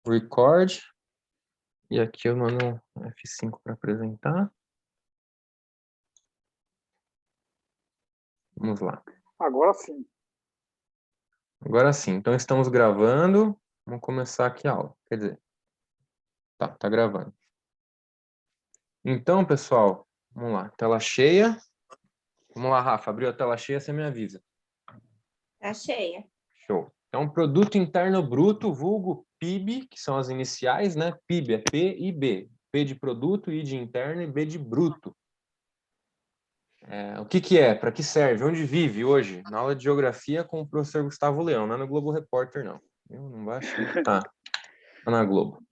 Record. E aqui eu mando um F5 para apresentar. Vamos lá. Agora sim. Agora sim. Então estamos gravando. Vamos começar aqui a aula. Quer dizer, tá gravando. Então, pessoal, vamos lá. Tela cheia. Vamos lá, Rafa. Abriu a tela cheia, você me avisa. Tá cheia. Show. Então, Produto Interno Bruto, vulgo PIB, que são as iniciais, né? PIB é P e B. P de produto, I de interno e B de bruto. O que é? Para que serve? Onde vive hoje? Na aula de geografia com o professor Gustavo Leão, não é no Globo Repórter, não. Não vai achar. Tá na Globo.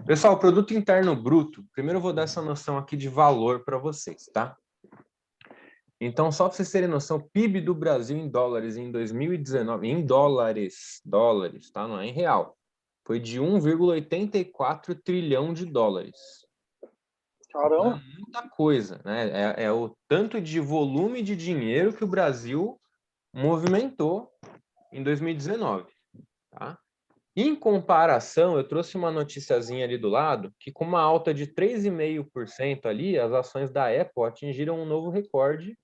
Pessoal, Produto Interno Bruto, primeiro eu vou dar essa noção aqui de valor para vocês, tá? Então, só para vocês terem noção, o PIB do Brasil em dólares em 2019, em dólares, tá? Não é em real, foi de 1,84 trilhão de dólares. Então, é Caramba. muita coisa, né? É o tanto de volume de dinheiro que o Brasil movimentou em 2019, tá? Em comparação, eu trouxe uma noticiazinha ali do lado, que com uma alta de 3,5% ali, as ações da Apple atingiram um novo recorde,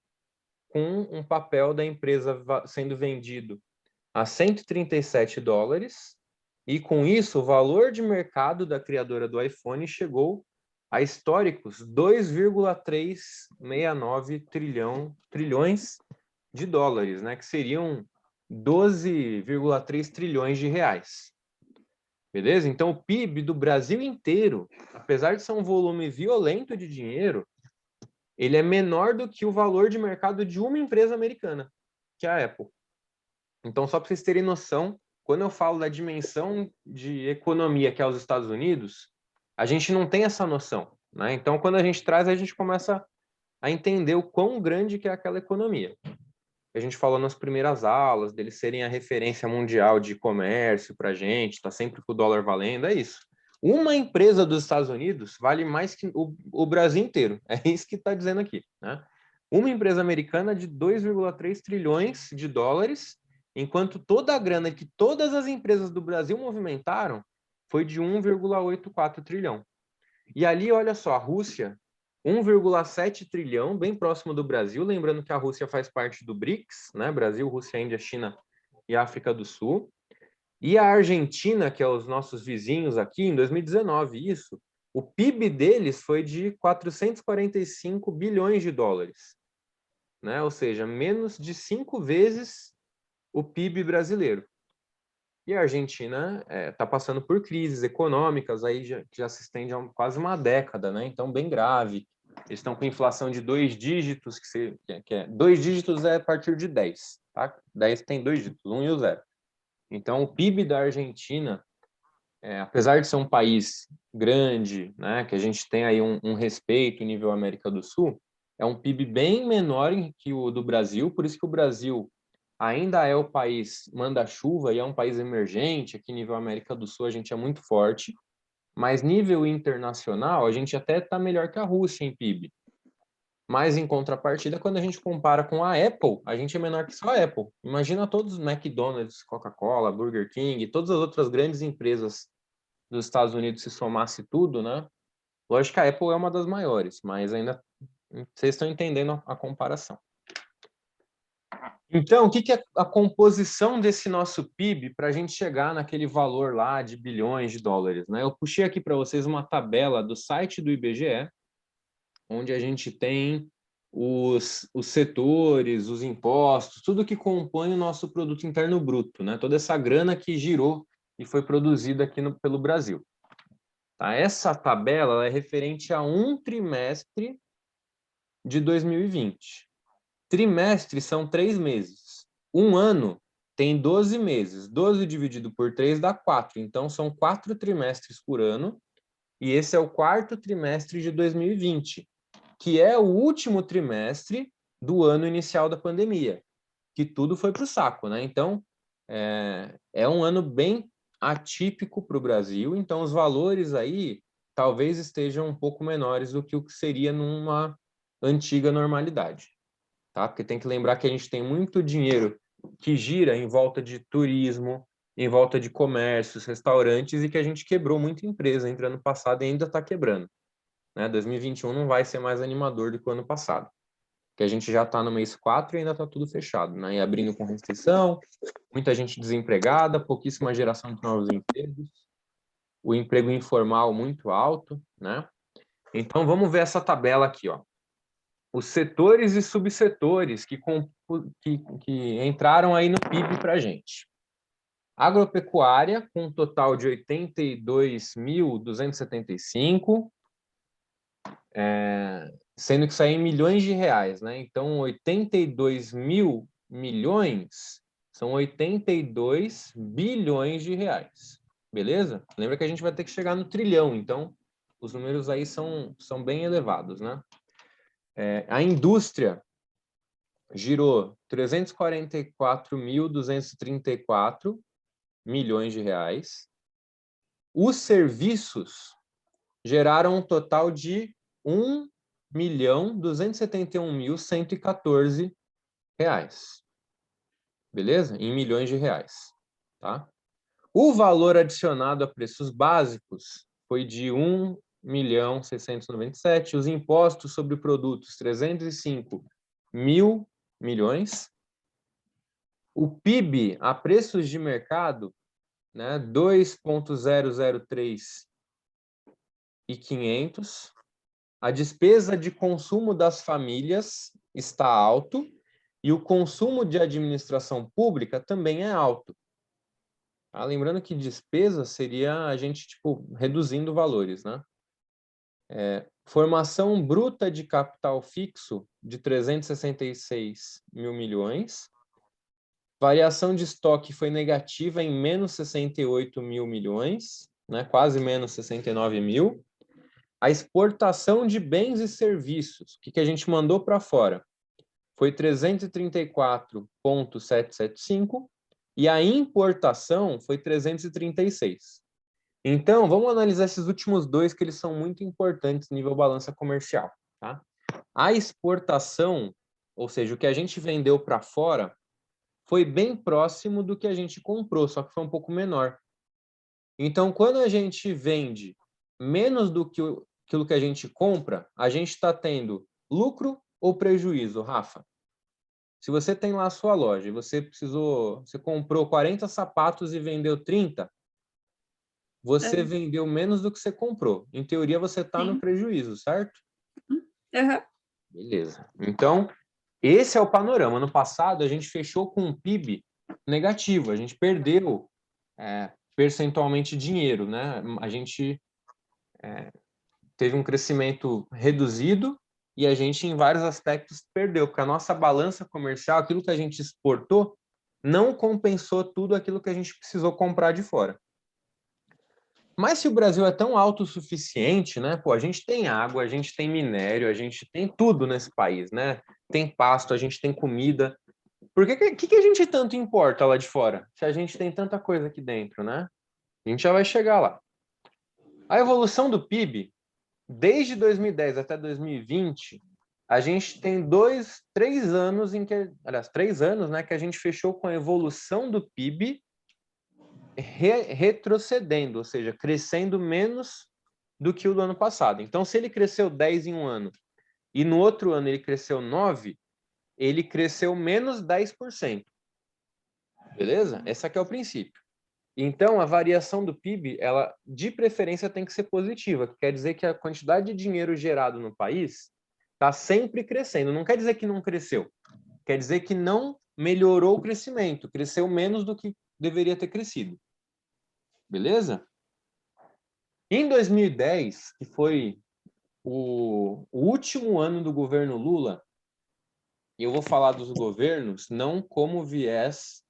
com um papel da empresa sendo vendido a 137 dólares, e com isso o valor de mercado da criadora do iPhone chegou a históricos 2,369 trilhões de dólares, né, que seriam 12,3 trilhões de reais. Beleza? Então, o PIB do Brasil inteiro, apesar de ser um volume violento de dinheiro, ele é menor do que o valor de mercado de uma empresa americana, que é a Apple. Então, só para vocês terem noção, quando eu falo da dimensão de economia que é os Estados Unidos, a gente não tem essa noção, né? Então, quando a gente traz, a gente começa a entender o quão grande que é aquela economia. A gente falou nas primeiras aulas, deles serem a referência mundial de comércio para a gente, está sempre com o dólar valendo, é isso. Uma empresa dos Estados Unidos vale mais que o Brasil inteiro, é isso que está dizendo aqui, né? Uma empresa americana de 2,3 trilhões de dólares, enquanto toda a grana que todas as empresas do Brasil movimentaram foi de 1,84 trilhão. E ali, olha só, a Rússia, 1,7 trilhão, bem próximo do Brasil, lembrando que a Rússia faz parte do BRICS, né? Brasil, Rússia, Índia, China e África do Sul. E a Argentina, que é os nossos vizinhos aqui, em 2019, isso, o PIB deles foi de 445 bilhões de dólares, né? Ou seja, menos de 5 vezes o PIB brasileiro. E a Argentina está passando por crises econômicas, aí já se estende há quase uma década, né? Então, bem grave. Eles estão com inflação de 2 dígitos, que é 2 dígitos é a partir de 10, tá? 10 tem 2 dígitos, 1 e o 0. Então, o PIB da Argentina, apesar de ser um país grande, né, que a gente tem aí um respeito nível América do Sul, é um PIB bem menor que o do Brasil, por isso que o Brasil ainda é o país manda-chuva e é um país emergente, aqui nível América do Sul a gente é muito forte, mas nível internacional a gente até está melhor que a Rússia em PIB. Mas em contrapartida, quando a gente compara com a Apple, a gente é menor que só a Apple. Imagina todos os McDonald's, Coca-Cola, Burger King, todas as outras grandes empresas dos Estados Unidos se somasse tudo, né? Lógico que a Apple é uma das maiores, mas ainda vocês estão entendendo a comparação. Então, o que é a composição desse nosso PIB para a gente chegar naquele valor lá de bilhões de dólares, né? Eu puxei aqui para vocês uma tabela do site do IBGE, onde a gente tem os setores, os impostos, tudo que compõe o nosso produto interno bruto, né? Toda essa grana que girou e foi produzida aqui pelo Brasil. Tá? Essa tabela é referente a um trimestre de 2020. Trimestre são 3 meses. Um ano tem 12 meses. 12 dividido por 3 dá 4. Então, são 4 trimestres por ano. E esse é o quarto trimestre de 2020, que é o último trimestre do ano inicial da pandemia, que tudo foi para o saco, né? Então, é um ano bem atípico para o Brasil. Então, os valores aí talvez estejam um pouco menores do que o que seria numa antiga normalidade. Tá? Porque tem que lembrar que a gente tem muito dinheiro que gira em volta de turismo, em volta de comércios, restaurantes, e que a gente quebrou muita empresa entre ano passado e ainda está quebrando. Né? 2021 não vai ser mais animador do que o ano passado, que a gente já está no mês 4 e ainda está tudo fechado, né? E abrindo com restrição, muita gente desempregada, pouquíssima geração de novos empregos, o emprego informal muito alto, né? Então, vamos ver essa tabela aqui, ó. Os setores e subsetores que entraram aí no PIB para a gente. Agropecuária, com um total de 82.275, sendo que isso aí em milhões de reais, né? Então, 82 mil milhões são 82 bilhões de reais, beleza? Lembra que a gente vai ter que chegar no trilhão, então os números aí são bem elevados, né? A indústria girou 344.234 milhões de reais. Os serviços geraram um total de 1.271.114 reais. Beleza? Em milhões de reais. Tá? O valor adicionado a preços básicos foi de 1.697.000. Os impostos sobre produtos, 305 mil milhões. O PIB a preços de mercado, né, 2.003 e 500. A despesa de consumo das famílias está alto e o consumo de administração pública também é alto. Tá? Lembrando que despesa seria a gente reduzindo valores, né? Formação bruta de capital fixo de 366 mil milhões. Variação de estoque foi negativa em menos 68 mil milhões, né? Quase menos 69 mil. A exportação de bens e serviços, o que a gente mandou para fora, foi 334,775 e a importação foi 336. Então, vamos analisar esses últimos dois, que eles são muito importantes no nível balança comercial. Tá? A exportação, ou seja, o que a gente vendeu para fora, foi bem próximo do que a gente comprou, só que foi um pouco menor. Então, quando a gente vende menos do que aquilo que a gente compra, a gente está tendo lucro ou prejuízo, Rafa? Se você tem lá a sua loja e você comprou 40 sapatos e vendeu 30, você vendeu menos do que você comprou. Em teoria, você está no prejuízo, certo? Uhum. Beleza. Então, esse é o panorama. No passado, a gente fechou com um PIB negativo. A gente perdeu percentualmente dinheiro, né? A gente teve um crescimento reduzido e a gente, em vários aspectos, perdeu, porque a nossa balança comercial, aquilo que a gente exportou, não compensou tudo aquilo que a gente precisou comprar de fora. Mas se o Brasil é tão autossuficiente, né? Pô, a gente tem água, a gente tem minério, a gente tem tudo nesse país, né? Tem pasto, a gente tem comida. Por que a gente tanto importa lá de fora? Se a gente tem tanta coisa aqui dentro, né? A gente já vai chegar lá. A evolução do PIB, desde 2010 até 2020, a gente tem 3 anos em que, aliás, 3 anos, né, que a gente fechou com a evolução do PIB retrocedendo, ou seja, crescendo menos do que o do ano passado. Então, se ele cresceu 10 em um ano e no outro ano ele cresceu 9, ele cresceu menos 10%. Beleza? Esse aqui é o princípio. Então, a variação do PIB, ela, de preferência, tem que ser positiva, que quer dizer que a quantidade de dinheiro gerado no país está sempre crescendo. Não quer dizer que não cresceu. Quer dizer que não melhorou o crescimento, cresceu menos do que deveria ter crescido. Beleza? Em 2010, que foi o último ano do governo Lula, e eu vou falar dos governos não como viés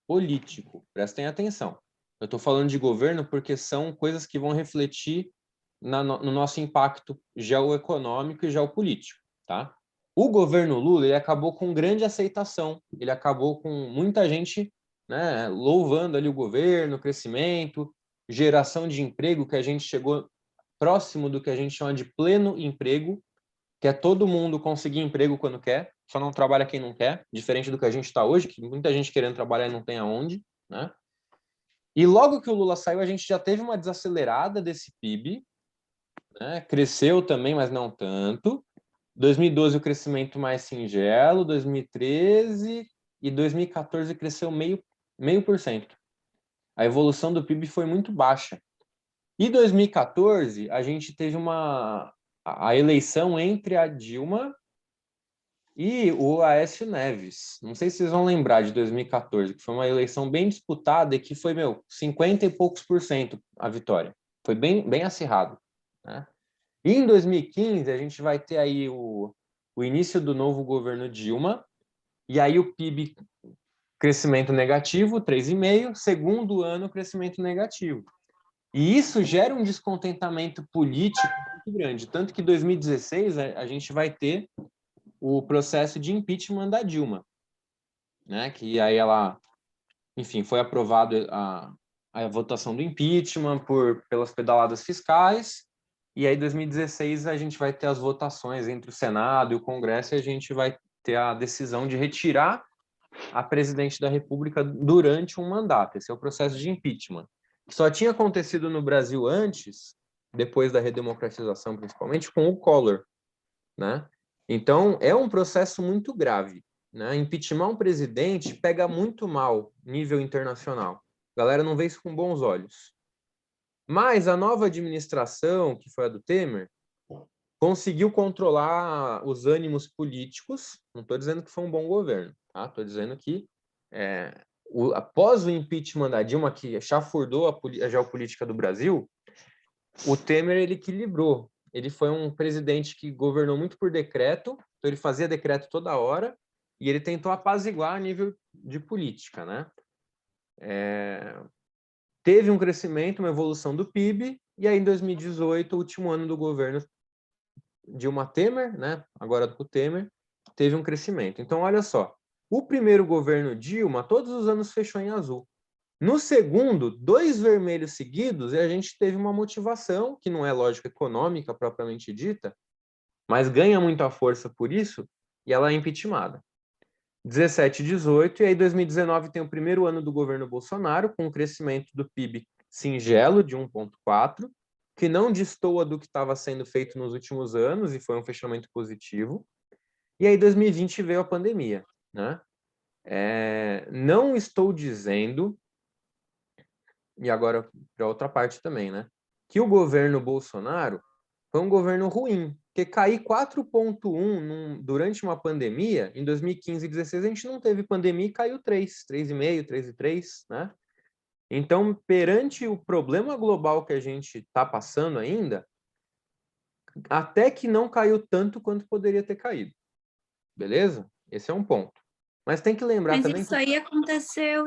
político, prestem atenção. Eu estou falando de governo porque são coisas que vão refletir no nosso impacto geoeconômico e geopolítico, tá? O governo Lula, ele acabou com grande aceitação, ele acabou com muita gente, né, louvando ali o governo, o crescimento, geração de emprego, que a gente chegou próximo do que a gente chama de pleno emprego, que é todo mundo conseguir emprego quando quer, só não trabalha quem não quer, diferente do que a gente está hoje, que muita gente querendo trabalhar e não tem aonde, né? E logo que o Lula saiu, a gente já teve uma desacelerada desse PIB, né? Cresceu também, mas não tanto. 2012 o crescimento mais singelo, 2013 e 2014 cresceu meio por cento. A evolução do PIB foi muito baixa. E 2014 a gente teve a eleição entre a Dilma e o Aécio Neves. Não sei se vocês vão lembrar de 2014, que foi uma eleição bem disputada e que foi, 50 e poucos por cento a vitória. Foi bem acirrado, né? E em 2015, a gente vai ter aí o início do novo governo Dilma, e aí o PIB, crescimento negativo, 3,5%, segundo ano, crescimento negativo. E isso gera um descontentamento político muito grande, tanto que em 2016 a gente vai ter o processo de impeachment da Dilma, né? Que aí ela, enfim, foi aprovado a votação do impeachment pelas pedaladas fiscais, e aí em 2016 a gente vai ter as votações entre o Senado e o Congresso e a gente vai ter a decisão de retirar a presidente da República durante um mandato. Esse é o processo de impeachment, que só tinha acontecido no Brasil antes, depois da redemocratização, principalmente, com o Collor, né? Então, é um processo muito grave, né? Impeachment um presidente pega muito mal nível internacional. A galera não vê isso com bons olhos. Mas a nova administração, que foi a do Temer, conseguiu controlar os ânimos políticos. Não estou dizendo que foi um bom governo, tá? Estou dizendo que após o impeachment da Dilma, que chafurdou a geopolítica do Brasil, o Temer ele equilibrou. Ele foi um presidente que governou muito por decreto, então ele fazia decreto toda hora e ele tentou apaziguar a nível de política, né? Teve um crescimento, uma evolução do PIB, e aí em 2018, o último ano do governo Dilma Temer, né? Agora do Temer, teve um crescimento. Então, olha só, o primeiro governo Dilma, todos os anos fechou em azul. No segundo, 2 vermelhos seguidos, e a gente teve uma motivação, que não é lógica econômica propriamente dita, mas ganha muita força por isso, e ela é impeachmentada. 17 e 18, e aí 2019 tem o primeiro ano do governo Bolsonaro, com um crescimento do PIB singelo de 1,4, que não destoa do que estava sendo feito nos últimos anos, e foi um fechamento positivo. E aí 2020 veio a pandemia, né? Não estou dizendo, e agora para outra parte também, né? Que o governo Bolsonaro foi um governo ruim, porque cair 4,1 durante uma pandemia, em 2015 e 2016 a gente não teve pandemia e caiu 3, 3,5, 3,3, né? Então, perante o problema global que a gente está passando ainda, até que não caiu tanto quanto poderia ter caído, beleza? Esse é um ponto. Mas tem que lembrar Mas também isso aí aconteceu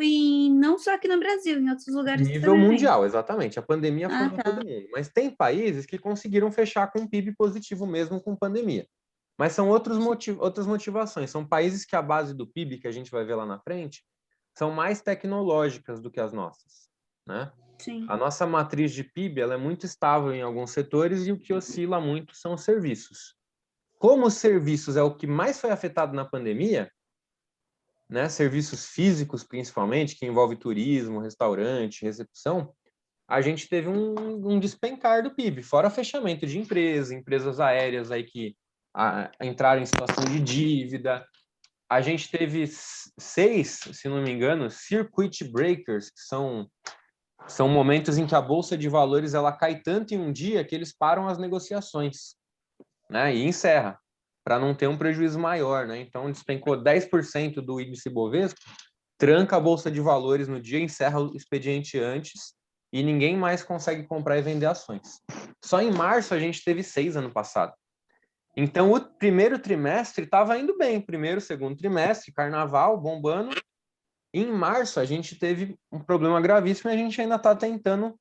não só aqui no Brasil, em outros lugares nível também. mundial, exatamente. A pandemia foi para Tá. todo mundo. Mas tem países que conseguiram fechar com PIB positivo mesmo com pandemia. Mas são outras motivações. São países que a base do PIB, que a gente vai ver lá na frente, são mais tecnológicas do que as nossas, né? Sim. A nossa matriz de PIB ela é muito estável em alguns setores e o que oscila muito são os serviços. Como os serviços é o que mais foi afetado na pandemia, né? Serviços físicos principalmente, que envolve turismo, restaurante, recepção, a gente teve um despencar do PIB, fora fechamento de empresas aéreas aí que entraram em situação de dívida. A gente teve 6, se não me engano, circuit breakers, que são momentos em que a bolsa de valores ela cai tanto em um dia que eles param as negociações, né? E encerra, para não ter um prejuízo maior, né? Então despencou 10% do índice Bovespa, tranca a bolsa de valores no dia, encerra o expediente antes e ninguém mais consegue comprar e vender ações. Só em março a gente teve 6 ano passado. Então o primeiro trimestre estava indo bem, primeiro, segundo trimestre, carnaval bombando. Em março a gente teve um problema gravíssimo e a gente ainda está tentando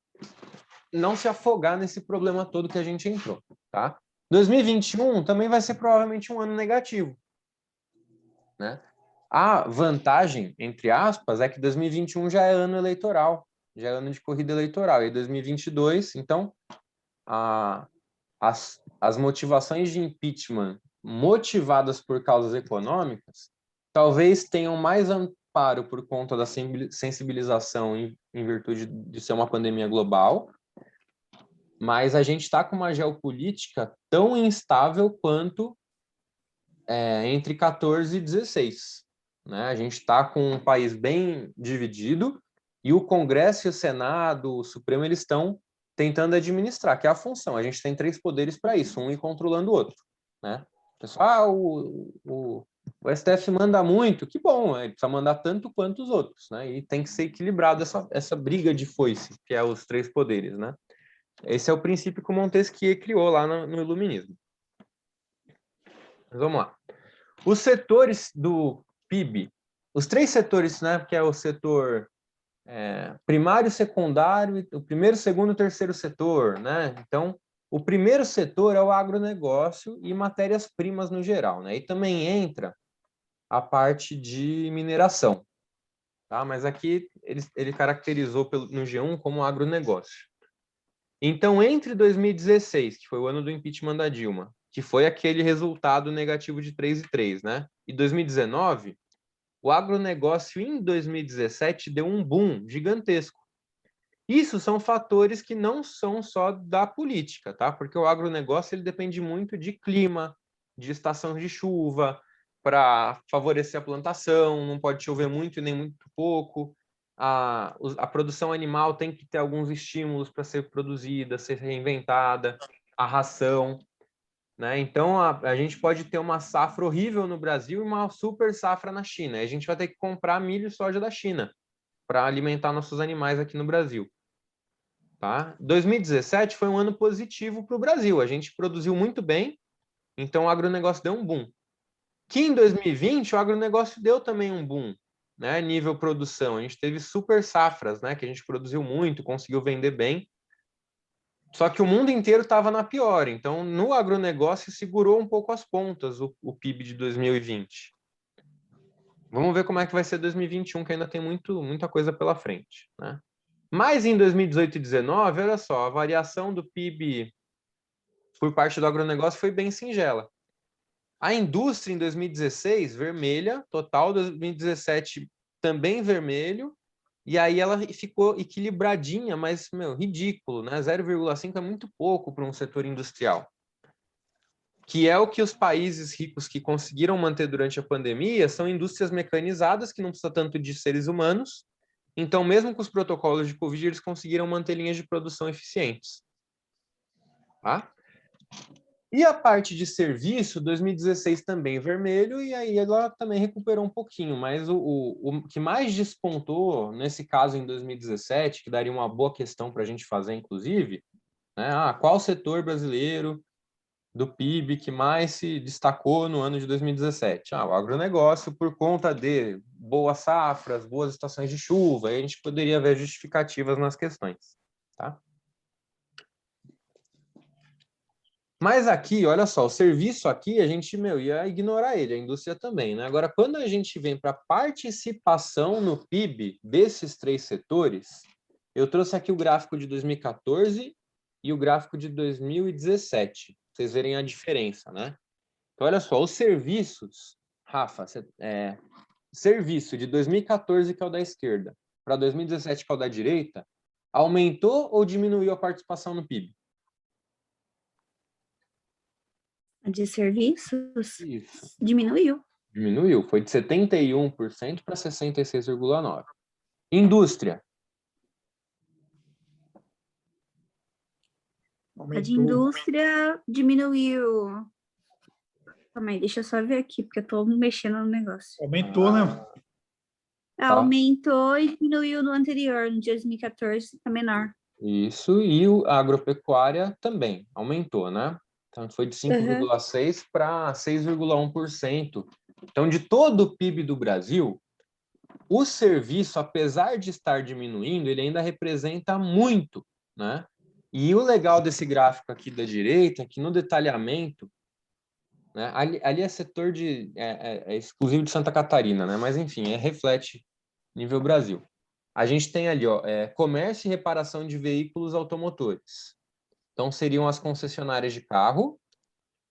não se afogar nesse problema todo que a gente entrou, tá? 2021 também vai ser provavelmente um ano negativo, né? A vantagem, entre aspas, é que 2021 já é ano eleitoral, já é ano de corrida eleitoral, e 2022, então, as motivações de impeachment motivadas por causas econômicas talvez tenham mais disparo por conta da sensibilização em virtude de ser uma pandemia global, mas a gente está com uma geopolítica tão instável quanto entre 14 e 16. Né? A gente está com um país bem dividido e o Congresso e o Senado, o Supremo, eles estão tentando administrar, que é a função. A gente tem 3 poderes para isso, um ir controlando o outro. Né? Pessoal, o STF manda muito, que bom, ele precisa mandar tanto quanto os outros. Né? E tem que ser equilibrado essa briga de foice, que é os 3 poderes. Né? Esse é o princípio que o Montesquieu criou lá no Iluminismo. Mas vamos lá. Os setores do PIB, os 3 setores, né, que é o setor primário, secundário, o primeiro, segundo e terceiro setor, né? Então, o primeiro setor é o agronegócio e matérias-primas no geral, né? E também entra a parte de mineração, tá? Mas aqui ele caracterizou no G1 como agronegócio. Então, entre 2016, que foi o ano do impeachment da Dilma, que foi aquele resultado negativo de 3,3, né? E 2019, o agronegócio em 2017 deu um boom gigantesco. Isso são fatores que não são só da política, tá? Porque o agronegócio ele depende muito de clima, de estação de chuva, para favorecer a plantação, não pode chover muito e nem muito pouco. A produção animal tem que ter alguns estímulos para ser produzida, ser reinventada, a ração. Né? Então, a gente pode ter uma safra horrível no Brasil e uma super safra na China. E a gente vai ter que comprar milho e soja da China para alimentar nossos animais aqui no Brasil. Tá? 2017 foi um ano positivo para o Brasil. A gente produziu muito bem, então o agronegócio deu um boom. Que em 2020 o agronegócio deu também um boom, né? Nível produção. A gente teve super safras, né? Que a gente produziu muito, conseguiu vender bem. Só que o mundo inteiro estava na pior. Então, no agronegócio, segurou um pouco as pontas o PIB de 2020. Vamos ver como é que vai ser 2021, que ainda tem muita coisa pela frente. Né? Mas em 2018 e 2019, olha só, a variação do PIB por parte do agronegócio foi bem singela. A indústria em 2016, vermelha, total 2017 também vermelho, e aí ela ficou equilibradinha, mas, ridículo, né? 0,5 é muito pouco para um setor industrial. Que é o que os países ricos que conseguiram manter durante a pandemia são indústrias mecanizadas, que não precisa tanto de seres humanos. Então, mesmo com os protocolos de Covid, eles conseguiram manter linhas de produção eficientes. Tá? E a parte de serviço, 2016 também vermelho, e aí ela também recuperou um pouquinho, mas o que mais despontou, nesse caso em 2017, que daria uma boa questão para a gente fazer, inclusive, né? Qual setor brasileiro do PIB que mais se destacou no ano de 2017? O agronegócio, por conta de boas safras, boas estações de chuva, aí a gente poderia ver justificativas nas questões. Tá? Mas aqui, olha só, o serviço aqui, a gente, ia ignorar ele, a indústria também, né? Agora, quando a gente vem para a participação no PIB desses 3 setores, eu trouxe aqui o gráfico de 2014 e o gráfico de 2017, pra vocês verem a diferença, né? Então, olha só, os serviços, Rafa, serviço de 2014, que é o da esquerda, para 2017, que é o da direita, aumentou ou diminuiu a participação no PIB? De serviços, Isso. diminuiu. Diminuiu, foi de 71% para 66,9%. Indústria. A de indústria diminuiu. Calma aí, deixa eu só ver aqui, porque eu tô mexendo no negócio. Aumentou, né? Tá. Aumentou e diminuiu no anterior, no de 2014, tá menor. Isso, e a agropecuária também aumentou, né? Então, foi de 5,6% para 6,1%. Então, de todo o PIB do Brasil, o serviço, apesar de estar diminuindo, ele ainda representa muito, né? E o legal desse gráfico aqui da direita é que no detalhamento, né, ali é setor é exclusivo de Santa Catarina, né? Mas, enfim, reflete nível Brasil. A gente tem ali, comércio e reparação de veículos automotores. Então, seriam as concessionárias de carro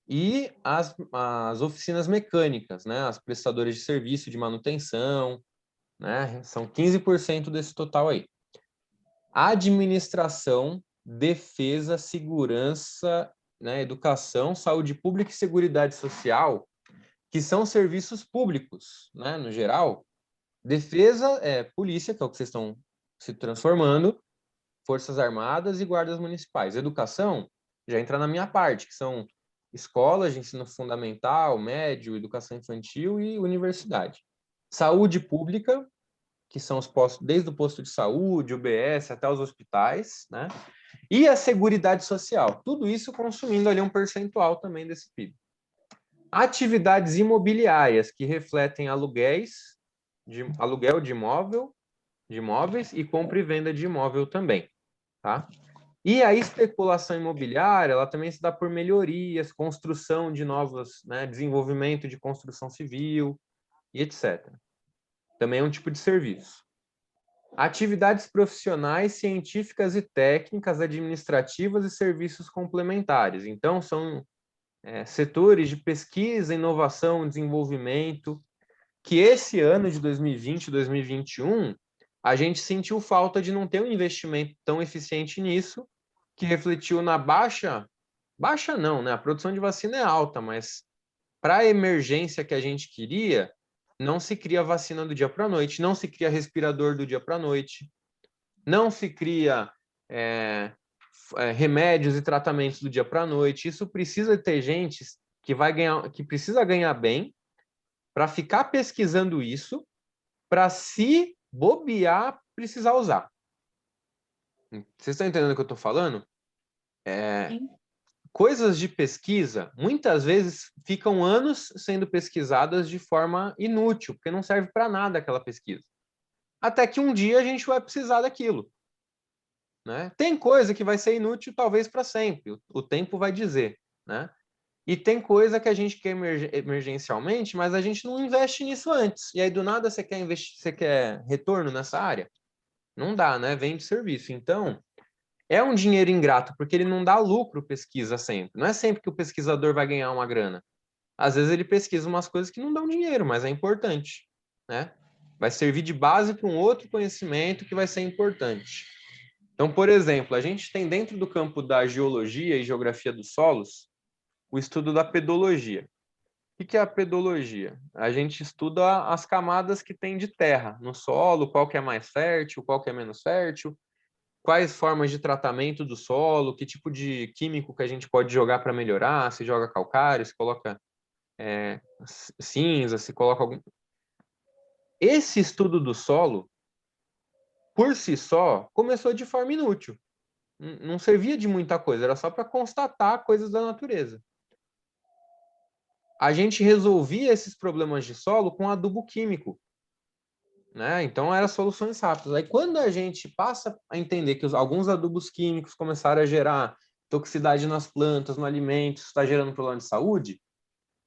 e as oficinas mecânicas, né? As prestadoras de serviço de manutenção, né? São 15% desse total aí. Administração, defesa, segurança, né, educação, saúde pública e seguridade social, que são serviços públicos, né, no geral. Defesa é polícia, que é o que vocês estão se transformando, forças armadas e guardas municipais. Educação já entra na minha parte, que são escolas de ensino fundamental, médio, educação infantil e universidade. Saúde pública, que são os postos, desde o posto de saúde, UBS, até os hospitais, né? E a seguridade social. Tudo isso consumindo ali um percentual também desse PIB. Atividades imobiliárias, que refletem aluguéis, aluguel de imóveis e compra e venda de imóvel também, tá? E a especulação imobiliária, ela também se dá por melhorias, construção de novas, né, desenvolvimento de construção civil e etc. Também é um tipo de serviço. Atividades profissionais, científicas e técnicas, administrativas e serviços complementares. Então, são setores de pesquisa, inovação, desenvolvimento, que esse ano de 2020 e 2021, a gente sentiu falta de não ter um investimento tão eficiente nisso, que refletiu na baixa não, né? A produção de vacina é alta, mas para a emergência que a gente queria, não se cria vacina do dia para a noite, não se cria respirador do dia para a noite, não se cria remédios e tratamentos do dia para a noite. Isso precisa ter gente que precisa ganhar bem para ficar pesquisando isso, para se bobear, precisar usar. Vocês estão entendendo o que eu estou falando? Coisas de pesquisa, muitas vezes, ficam anos sendo pesquisadas de forma inútil, porque não serve para nada aquela pesquisa. Até que um dia a gente vai precisar daquilo. Né? Tem coisa que vai ser inútil, talvez, para sempre. O tempo vai dizer. Né? E tem coisa que a gente quer emergencialmente, mas a gente não investe nisso antes. E aí, do nada, você quer retorno nessa área? Não dá, né? Vende serviço. Então, é um dinheiro ingrato, porque ele não dá lucro pesquisa sempre. Não é sempre que o pesquisador vai ganhar uma grana. Às vezes ele pesquisa umas coisas que não dão dinheiro, mas é importante, né? Vai servir de base para um outro conhecimento que vai ser importante. Então, por exemplo, a gente tem dentro do campo da geologia e geografia dos solos o estudo da pedologia. O que é a pedologia? A gente estuda as camadas que tem de terra no solo, qual que é mais fértil, qual que é menos fértil, quais formas de tratamento do solo, que tipo de químico que a gente pode jogar para melhorar, se joga calcário, se coloca cinza, se coloca algum... Esse estudo do solo, por si só, começou de forma inútil. Não servia de muita coisa, era só para constatar coisas da natureza. A gente resolvia esses problemas de solo com adubo químico. Né? Então, eram soluções rápidas. Aí, quando a gente passa a entender que alguns adubos químicos começaram a gerar toxicidade nas plantas, no alimento, isso está gerando problema de saúde,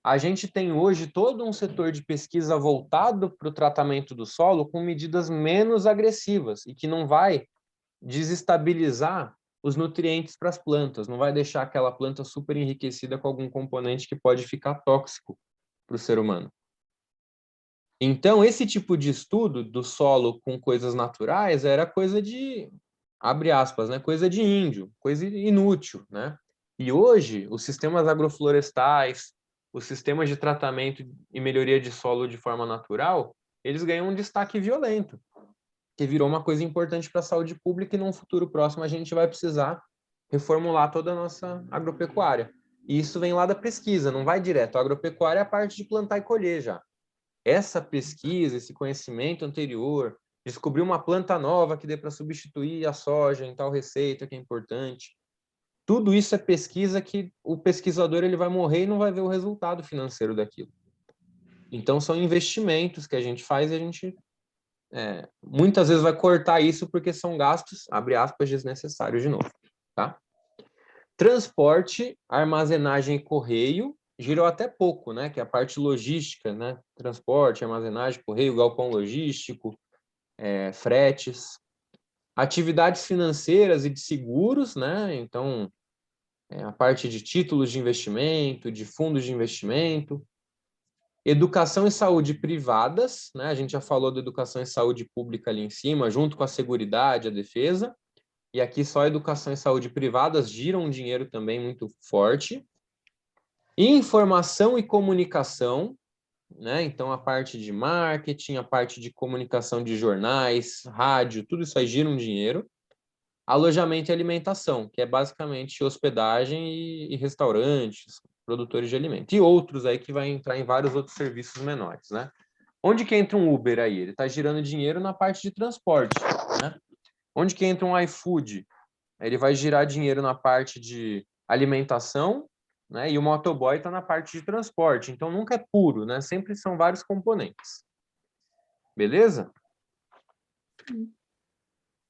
a gente tem hoje todo um setor de pesquisa voltado para o tratamento do solo com medidas menos agressivas e que não vai desestabilizar os nutrientes para as plantas, não vai deixar aquela planta super enriquecida com algum componente que pode ficar tóxico para o ser humano. Então, esse tipo de estudo do solo com coisas naturais era coisa de, abre aspas, né, coisa de índio, coisa inútil, né? E hoje, os sistemas agroflorestais, os sistemas de tratamento e melhoria de solo de forma natural, eles ganham um destaque violento, que virou uma coisa importante para a saúde pública e num futuro próximo a gente vai precisar reformular toda a nossa agropecuária. E isso vem lá da pesquisa, não vai direto. A agropecuária é a parte de plantar e colher já. Essa pesquisa, esse conhecimento anterior, descobrir uma planta nova que dê para substituir a soja em tal receita que é importante. Tudo isso é pesquisa que o pesquisador ele vai morrer e não vai ver o resultado financeiro daquilo. Então, são investimentos que a gente faz e a gente muitas vezes vai cortar isso porque são gastos, abre aspas, desnecessários de novo. Tá? Transporte, armazenagem e correio, girou até pouco, né? Que é a parte logística, né? Transporte, armazenagem, correio, galpão logístico, fretes. Atividades financeiras e de seguros, né? Então, a parte de títulos de investimento, de fundos de investimento. Educação e saúde privadas, né? A gente já falou da educação e saúde pública ali em cima, junto com a seguridade, a defesa. E aqui só educação e saúde privadas giram um dinheiro também muito forte. Informação e comunicação, né? Então, a parte de marketing, a parte de comunicação de jornais, rádio, tudo isso aí gira um dinheiro. Alojamento e alimentação, que é basicamente hospedagem e restaurantes, produtores de alimento. E outros aí que vai entrar em vários outros serviços menores, né? Onde que entra um Uber aí? Ele está girando dinheiro na parte de transporte, né? Onde que entra um iFood? Ele vai girar dinheiro na parte de alimentação, né? E o motoboy está na parte de transporte. Então, nunca é puro, né? Sempre são vários componentes. Beleza?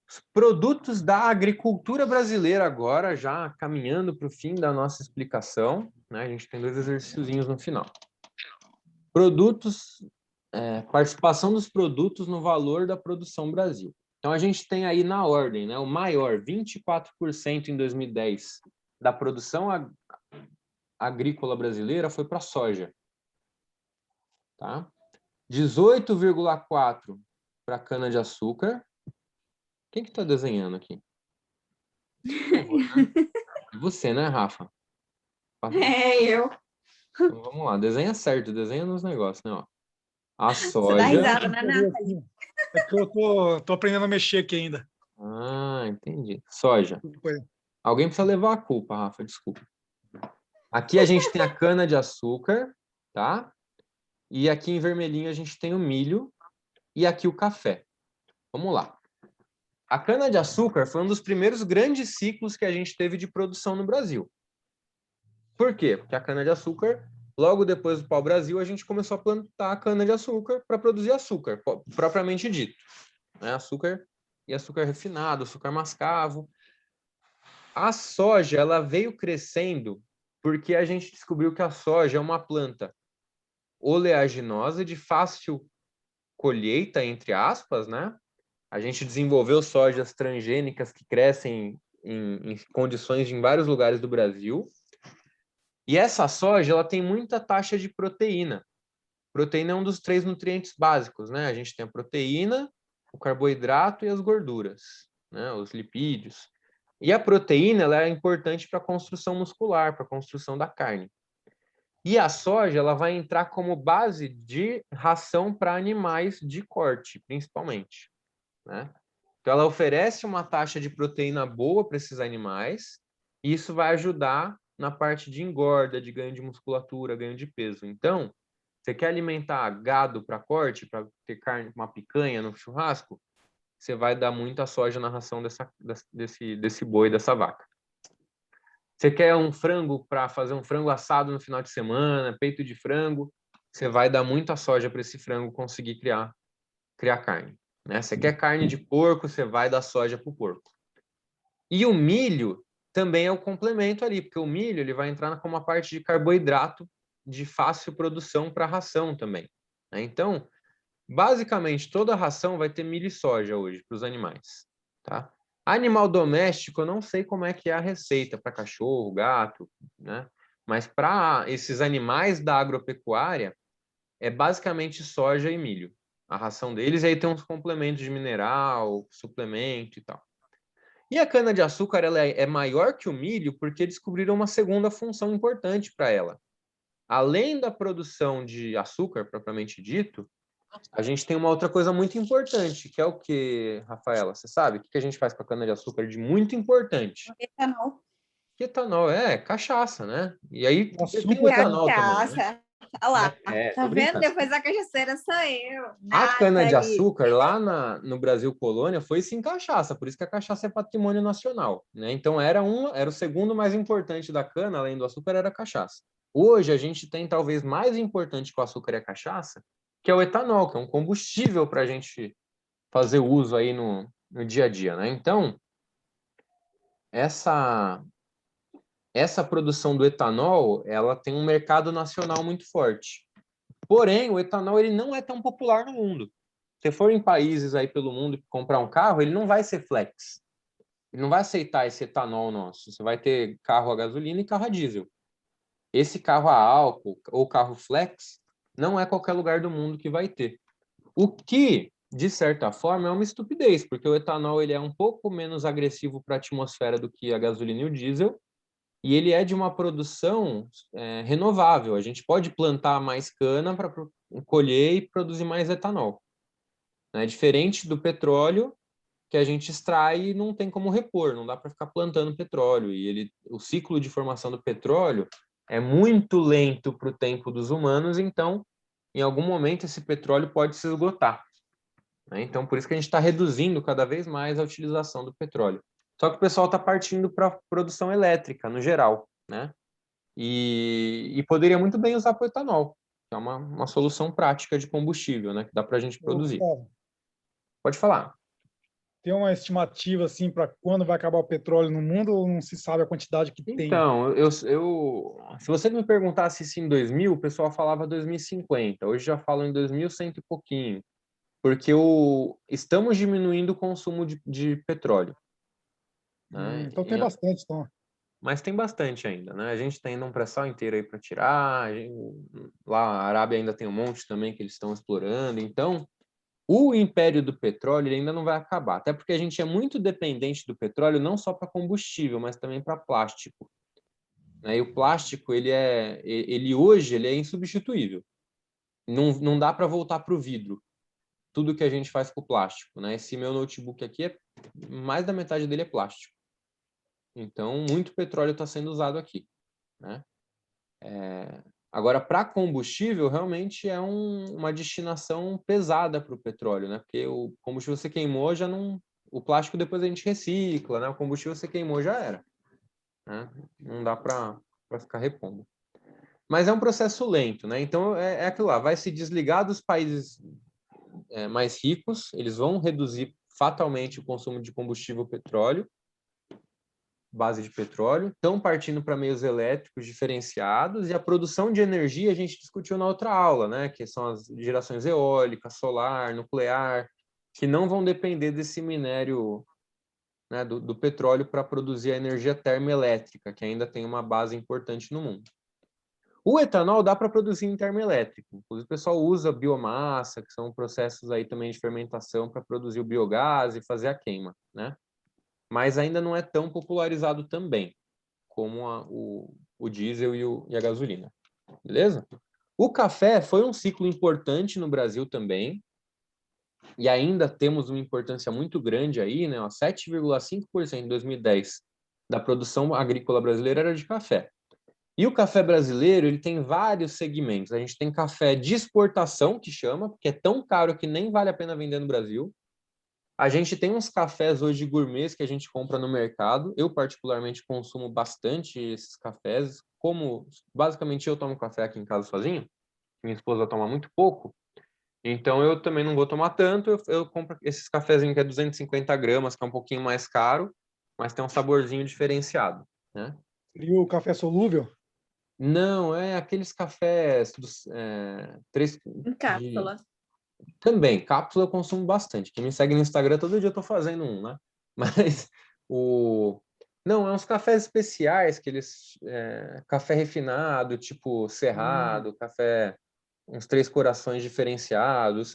Os produtos da agricultura brasileira agora, já caminhando para o fim da nossa explicação, né? A gente tem 2 exercíciozinhos no final. Produtos, participação dos produtos no valor da produção Brasil. Então, a gente tem aí na ordem, né? O maior, 24% em 2010 da produção agrícola brasileira foi para a soja. Tá? 18,4% para cana-de-açúcar. Quem que está desenhando aqui? É você, né, Rafa? É, eu. Então, vamos lá, desenha certo, desenha nos negócios, né? Ó. A Você dá soja. risada, né, Nathalie? É que eu tô aprendendo a mexer aqui ainda. Ah, entendi. Soja. Foi. Alguém precisa levar a culpa, Rafa, desculpa. Aqui a gente tem a cana-de-açúcar, tá? E aqui em vermelhinho a gente tem o milho e aqui o café. Vamos lá. A cana-de-açúcar foi um dos primeiros grandes ciclos que a gente teve de produção no Brasil. Por quê? Porque a cana-de-açúcar, logo depois do pau-brasil, a gente começou a plantar a cana-de-açúcar para produzir açúcar, propriamente dito. Né? Açúcar e açúcar refinado, açúcar mascavo. A soja, ela veio crescendo porque a gente descobriu que a soja é uma planta oleaginosa de fácil colheita, entre aspas, né? A gente desenvolveu sojas transgênicas que crescem em condições em vários lugares do Brasil. E essa soja, ela tem muita taxa de proteína. Proteína é um dos 3 nutrientes básicos, né? A gente tem a proteína, o carboidrato e as gorduras, né? Os lipídios. E a proteína, ela é importante para a construção muscular, para a construção da carne. E a soja, ela vai entrar como base de ração para animais de corte, principalmente, né? Então, ela oferece uma taxa de proteína boa para esses animais, e isso vai ajudar na parte de engorda, de ganho de musculatura, ganho de peso. Então, você quer alimentar gado para corte, para ter carne, uma picanha no churrasco, você vai dar muita soja na ração desse boi, dessa vaca. Você quer um frango para fazer um frango assado no final de semana, peito de frango, você vai dar muita soja para esse frango conseguir criar carne. Né? Você quer carne de porco, você vai dar soja para o porco. E o milho também é o complemento ali, porque o milho ele vai entrar como uma parte de carboidrato de fácil produção para a ração também. Né? Então, basicamente, toda a ração vai ter milho e soja hoje para os animais. Tá? Animal doméstico, eu não sei como é que é a receita para cachorro, gato, né? Mas para esses animais da agropecuária, é basicamente soja e milho. A ração deles, e aí tem uns complementos de mineral, suplemento e tal. E a cana-de-açúcar ela é maior que o milho porque descobriram uma segunda função importante para ela. Além da produção de açúcar, propriamente dito, a gente tem uma outra coisa muito importante, que é o que, Rafaela? Você sabe? O que a gente faz com a cana-de-açúcar de muito importante? Etanol. Etanol, cachaça, né? E aí tem o Açúcar também. etanol também, né? Cachaça. Olha lá. Tô Tá vendo? brincando. Depois a cachaceira sou eu. A Nathalie. cana-de-açúcar lá no Brasil colônia foi-se em cachaça, por isso que a cachaça é patrimônio nacional, né? Então era o segundo mais importante da cana, além do açúcar, era a cachaça. Hoje a gente tem talvez mais importante que o açúcar e a cachaça, que é o etanol, que é um combustível para a gente fazer uso aí no dia a dia, né? Então, essa produção do etanol, ela tem um mercado nacional muito forte. Porém, o etanol ele não é tão popular no mundo. Se for em países aí pelo mundo comprar um carro, ele não vai ser flex. Ele não vai aceitar esse etanol nosso. Você vai ter carro a gasolina e carro a diesel. Esse carro a álcool ou carro flex, Não é qualquer lugar do mundo que vai ter. O que, de certa forma, é uma estupidez, porque o etanol ele é um pouco menos agressivo para a atmosfera do que a gasolina e o diesel, e ele é de uma produção renovável. A gente pode plantar mais cana para colher e produzir mais etanol. Né? Diferente do petróleo, que a gente extrai e não tem como repor, não dá para ficar plantando petróleo. E o ciclo de formação do petróleo é muito lento para o tempo dos humanos, então, em algum momento, esse petróleo pode se esgotar. Né? Então, por isso que a gente está reduzindo cada vez mais a utilização do petróleo. Só que o pessoal está partindo para a produção elétrica, no geral, né? E poderia muito bem usar o etanol, que é uma solução prática de combustível, né? Que dá para a gente Ô, produzir. Gustavo, Pode falar. tem uma estimativa assim para quando vai acabar o petróleo no mundo ou não se sabe a quantidade que tem? Então, se você me perguntasse se em 2000, o pessoal falava 2050. Hoje já falam em 2100 e pouquinho, porque estamos diminuindo o consumo de petróleo. Né? Então tem bastante, então. Mas tem bastante ainda, né? A gente tem ainda um pré-sal inteiro aí para tirar. Lá a Arábia ainda tem um monte também que eles estão explorando. Então, o império do petróleo ele ainda não vai acabar, até porque a gente é muito dependente do petróleo não só para combustível, mas também para plástico. Né? E o plástico ele hoje ele é insubstituível. Não dá para voltar para o vidro. Tudo que a gente faz com o plástico, né? Esse meu notebook aqui mais da metade dele é plástico. Então, muito petróleo está sendo usado aqui, né? Agora, para combustível, realmente é uma destinação pesada para o petróleo, né? Porque o combustível você queimou, já não. O plástico depois a gente recicla, né? O combustível você queimou, já era. Né? Não dá para ficar repondo. Mas é um processo lento, né? Então, é aquilo lá, vai se desligar dos países mais ricos, eles vão reduzir fatalmente o consumo de combustível petróleo, base de petróleo, estão partindo para meios elétricos diferenciados, e a produção de energia a gente discutiu na outra aula, né? Que são as gerações eólica, solar, nuclear, que não vão depender desse minério, né, do petróleo para produzir a energia termoelétrica, que ainda tem uma base importante no mundo. O etanol dá para produzir em termoelétrico. Inclusive, o pessoal usa biomassa, que são processos aí também de fermentação para produzir o biogás e fazer a queima, né? Mas ainda não é tão popularizado também como o diesel e a gasolina. Beleza? O café foi um ciclo importante no Brasil também, e ainda temos uma importância muito grande aí, né? 7,5% em 2010 da produção agrícola brasileira era de café. E o café brasileiro, ele tem vários segmentos. A gente tem café de exportação, que chama, porque é tão caro que nem vale a pena vender no Brasil. A gente tem uns cafés hoje gourmets que a gente compra no mercado. Eu, particularmente, consumo bastante esses cafés. Como, basicamente, eu tomo café aqui em casa sozinho. Minha esposa toma muito pouco. Então, eu também não vou tomar tanto. Eu compro esses cafezinhos que é 250 gramas, que é um pouquinho mais caro, mas tem um saborzinho diferenciado, né? E o café solúvel? Não, é aqueles cafés Em cápsula. Também, cápsula eu consumo bastante. Quem me segue no Instagram, todo dia eu tô fazendo um, né? Mas o... Não, é uns cafés especiais, café refinado, tipo Cerrado, café, uns Três Corações diferenciados.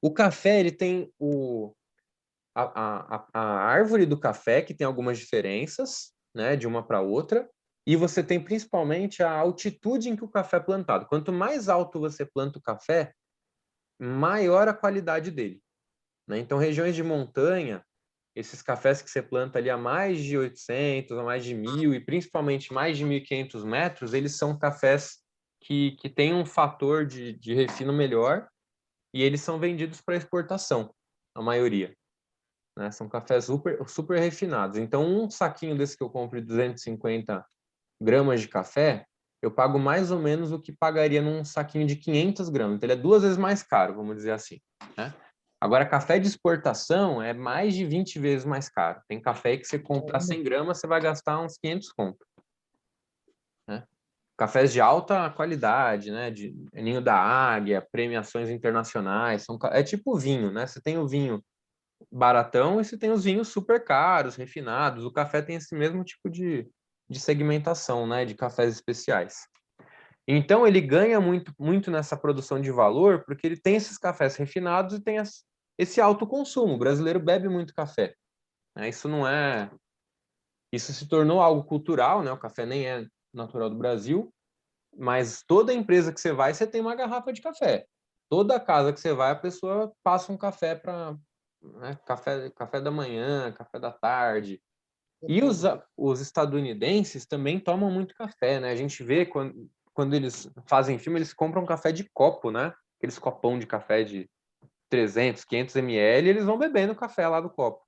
O café, ele tem a árvore do café, que tem algumas diferenças, né, de uma para outra, e você tem principalmente a altitude em que o café é plantado. Quanto mais alto você planta o café, maior a qualidade dele. Né? Então, regiões de montanha, esses cafés que você planta ali a mais de 800, a mais de 1.000 e principalmente mais de 1.500 metros, eles são cafés que têm um fator de refino melhor e eles são vendidos para exportação, a maioria. Né? São cafés super, super refinados. Então, um saquinho desse que eu compro de 250 gramas de café, eu pago mais ou menos o que pagaria num saquinho de 500 gramas. Então, ele é 2 vezes mais caro, vamos dizer assim. Né? Agora, café de exportação é mais de 20 vezes mais caro. Tem café que você comprar 100 gramas, você vai gastar uns 500 conto. Né? Cafés de alta qualidade, né? De Ninho da Águia, premiações internacionais. É tipo vinho, né? Você tem o vinho baratão e você tem os vinhos super caros, refinados. O café tem esse mesmo tipo de segmentação, né? De cafés especiais. Então, ele ganha muito nessa produção de valor, porque ele tem esses cafés refinados e tem esse alto consumo. O brasileiro bebe muito café, né? Isso se tornou algo cultural, né? O café nem é natural do Brasil, mas toda empresa que você vai, você tem uma garrafa de café. Toda casa que você vai, a pessoa passa um café para, né, café da manhã, café da tarde. E os estadunidenses também tomam muito café, né? A gente vê quando eles fazem filme, eles compram café de copo, né? Aqueles copão de café de 300, 500 ml, eles vão bebendo café lá do copo.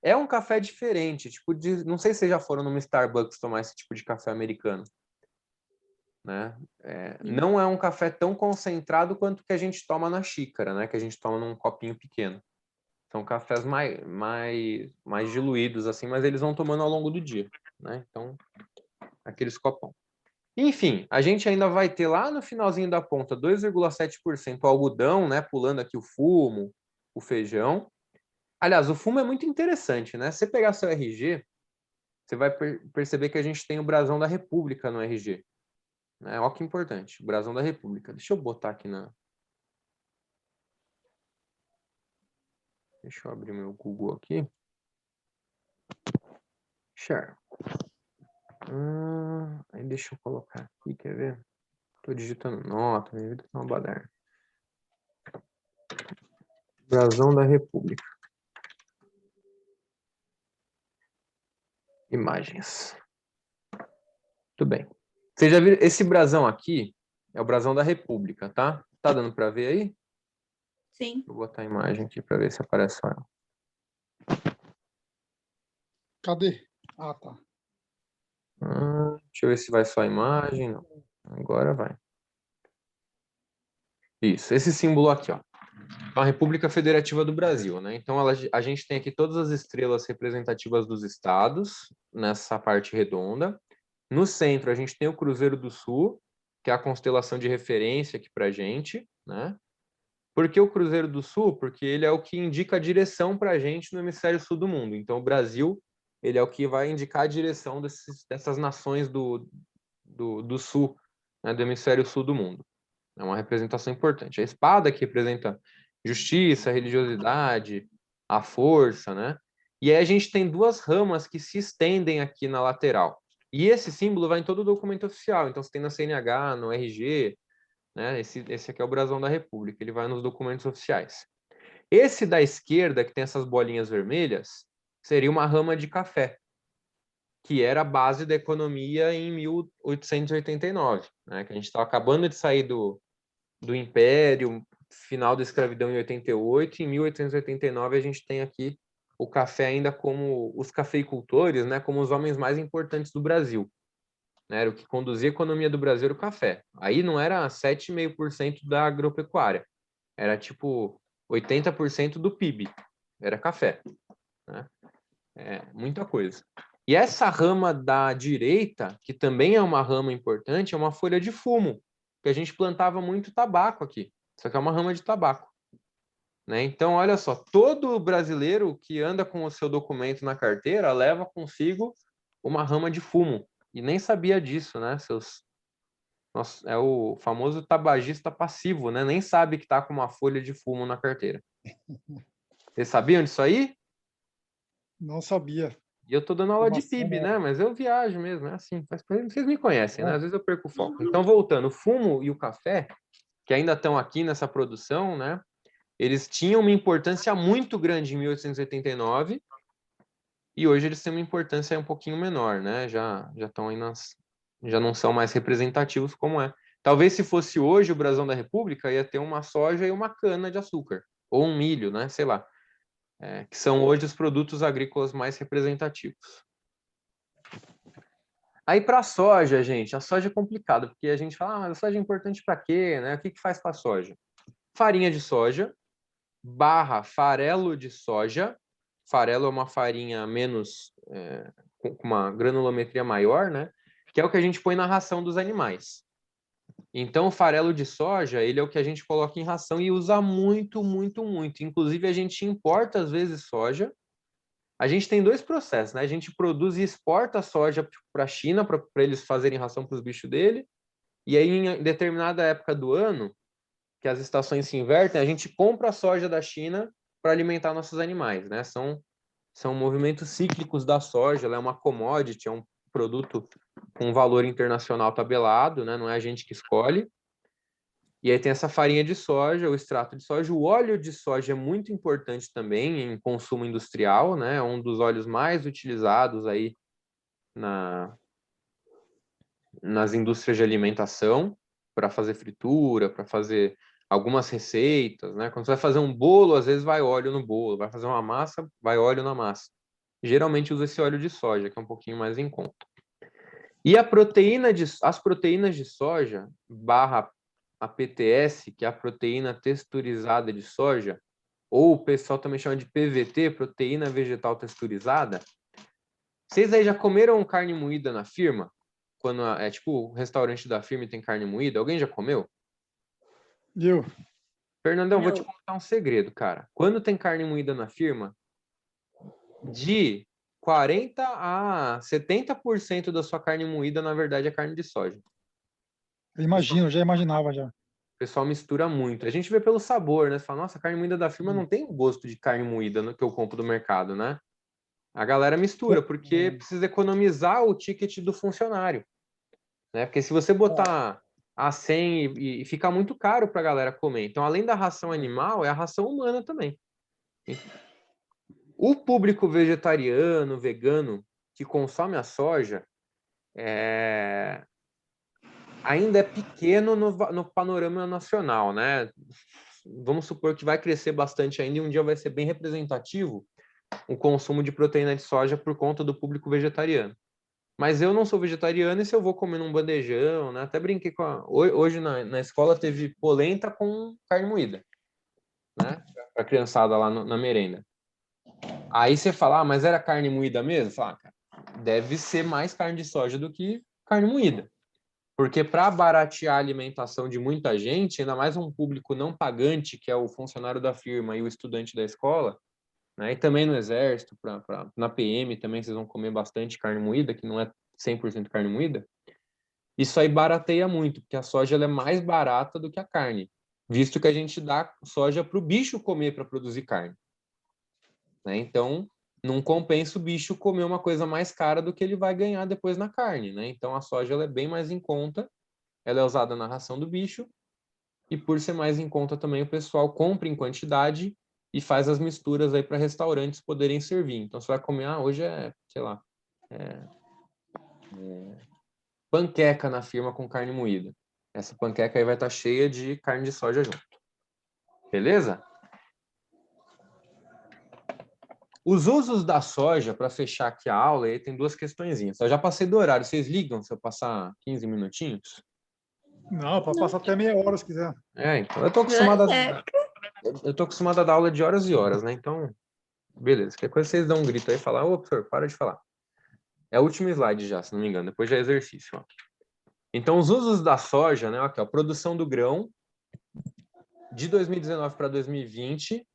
É um café diferente, tipo não sei se vocês já foram numa Starbucks tomar esse tipo de café americano, né? Não é um café tão concentrado quanto que a gente toma na xícara, né? Que a gente toma num copinho pequeno. São cafés mais diluídos, assim, mas eles vão tomando ao longo do dia, né? Então, aqueles copão. Enfim, a gente ainda vai ter lá no finalzinho da ponta 2,7% algodão, né? Pulando aqui o fumo, o feijão. Aliás, o fumo é muito interessante, né? Se você pegar seu RG, você vai perceber que a gente tem o brasão da República no RG. Né? Olha que importante, o brasão da República. Deixa eu botar aqui Deixa eu abrir meu Google aqui. Share. Aí deixa eu colocar aqui, quer ver? Estou digitando nota, minha vida tá uma baderna. Brasão da República. Imagens. Tudo bem. Você já viu? Esse brasão aqui é o brasão da República, tá? Tá dando para ver aí? Sim. Vou botar a imagem aqui para ver se aparece só ela. Cadê? Ah, tá. Deixa eu ver se vai só a imagem. Não. Agora vai. Isso, esse símbolo aqui, ó. A República Federativa do Brasil, né? Então a gente tem aqui todas as estrelas representativas dos estados nessa parte redonda. No centro a gente tem o Cruzeiro do Sul, que é a constelação de referência aqui para a gente, né? Por que o Cruzeiro do Sul? Porque ele é o que indica a direção para a gente no hemisfério sul do mundo. Então o Brasil ele é o que vai indicar a direção dessas nações do sul, né? Do hemisfério sul do mundo. É uma representação importante. A espada que representa justiça, religiosidade, a força, né? E aí a gente tem duas ramas que se estendem aqui na lateral. E esse símbolo vai em todo o documento oficial. Então, você tem na CNH, no RG, né? Esse aqui é o brasão da República, ele vai nos documentos oficiais. Esse da esquerda, que tem essas bolinhas vermelhas, seria uma rama de café, que era a base da economia em 1889, né? Que a gente estava acabando de sair do Império, final da escravidão em 88, em 1889 a gente tem aqui o café ainda como os cafeicultores, né, como os homens mais importantes do Brasil. Né, era o que conduzia a economia do Brasil era o café. Aí não era 7,5% da agropecuária, era tipo 80% do PIB, era café. Né? Muita coisa. E essa rama da direita, que também é uma rama importante, é uma folha de fumo, que a gente plantava muito tabaco aqui. Isso aqui é uma rama de tabaco. Né? Então, olha só, todo brasileiro que anda com o seu documento na carteira leva consigo uma rama de fumo. E nem sabia disso, né? Nossa, é o famoso tabagista passivo, né? Nem sabe que está com uma folha de fumo na carteira. Vocês sabiam disso aí? Não sabia. E eu estou dando aula de Informação PIB, né? nova. Mas eu viajo mesmo, é assim. Vocês me conhecem, né? Bom, Às vezes eu perco o foco. Então, voltando, o fumo e o café, que ainda estão aqui nessa produção, né? Eles tinham uma importância muito grande em 1889 e hoje eles têm uma importância um pouquinho menor, né? Já estão aí já não são mais representativos como é. Talvez se fosse hoje o brasão da República ia ter uma soja e uma cana de açúcar ou um milho, né? Sei lá, que são hoje os produtos agrícolas mais representativos. Aí para a soja, gente, a soja é complicada porque a gente fala, mas a soja é importante para quê, né? O que faz para a soja? Farinha de soja / farelo de soja. Farelo é uma farinha menos, com uma granulometria maior, né? Que é o que a gente põe na ração dos animais. Então, o farelo de soja, ele é o que a gente coloca em ração e usa muito, muito, muito. Inclusive, a gente importa, às vezes, soja. A gente tem dois processos, né? A gente produz e exporta soja para a China, para eles fazerem ração para os bichos dele. E aí, em determinada época do ano, que as estações se invertem, a gente compra a soja da China para alimentar nossos animais, né? São movimentos cíclicos da soja, ela é uma commodity, é um produto com valor internacional tabelado, né? Não é a gente que escolhe. E aí tem essa farinha de soja, o extrato de soja, o óleo de soja é muito importante também em consumo industrial, né? É um dos óleos mais utilizados aí nas indústrias de alimentação para fazer fritura, para fazer algumas receitas, né? Quando você vai fazer um bolo, às vezes vai óleo no bolo, vai fazer uma massa, vai óleo na massa. Geralmente usa esse óleo de soja, que é um pouquinho mais em conta. E as proteínas de soja barra a PTS, que é a proteína texturizada de soja, ou o pessoal também chama de PVT, proteína vegetal texturizada. Vocês aí já comeram carne moída na firma? Quando é tipo o restaurante da firma e tem carne moída? Alguém já comeu? Viu? Fernandão, vou te Não. contar um segredo, cara. Quando tem carne moída na firma, de 40 a 70% da sua carne moída, na verdade, é carne de soja. Eu imagino, já imaginava já. O pessoal mistura muito. A gente vê pelo sabor, né? Você fala, nossa, a carne moída da firma não tem o gosto de carne moída que eu compro do mercado, né? A galera mistura, porque precisa economizar o ticket do funcionário, né? Porque se você botar a 100 e fica muito caro para a galera comer. Então, além da ração animal, é a ração humana também. O público vegetariano, vegano, que consome a soja, ainda é pequeno no panorama nacional, né? Vamos supor que vai crescer bastante ainda e um dia vai ser bem representativo o consumo de proteína de soja por conta do público vegetariano. Mas eu não sou vegetariano e se eu vou comer num bandejão, né? Até brinquei com hoje na escola teve polenta com carne moída, né? Para criançada lá na merenda. Aí você fala, mas era carne moída mesmo? Fala, cara, deve ser mais carne de soja do que carne moída. Porque para baratear a alimentação de muita gente, ainda mais um público não pagante, que é o funcionário da firma e o estudante da escola, né? E também no exército, na PM também vocês vão comer bastante carne moída, que não é 100% carne moída. Isso aí barateia muito, porque a soja ela é mais barata do que a carne, visto que a gente dá soja para o bicho comer para produzir carne, né? Então, não compensa o bicho comer uma coisa mais cara do que ele vai ganhar depois na carne, né? Então, a soja ela é bem mais em conta, ela é usada na ração do bicho, e por ser mais em conta também, o pessoal compra em quantidade e faz as misturas aí para restaurantes poderem servir. Então, você vai comer, hoje sei lá, panqueca na firma com carne moída. Essa panqueca aí vai estar cheia de carne de soja junto. Beleza? Os usos da soja, para fechar aqui a aula, aí tem duas questõezinhas. Eu já passei do horário, vocês ligam se eu passar 15 minutinhos? Não, pode passar até meia hora se quiser. Então eu tô acostumado a dar aula de horas e horas, né? Então, beleza. Qualquer coisa vocês dão um grito aí e falam, ô, professor, para de falar. É o último slide já, se não me engano. Depois já é exercício. Ó. Então, os usos da soja, né? Aqui, ó, produção do grão de 2019 para 2020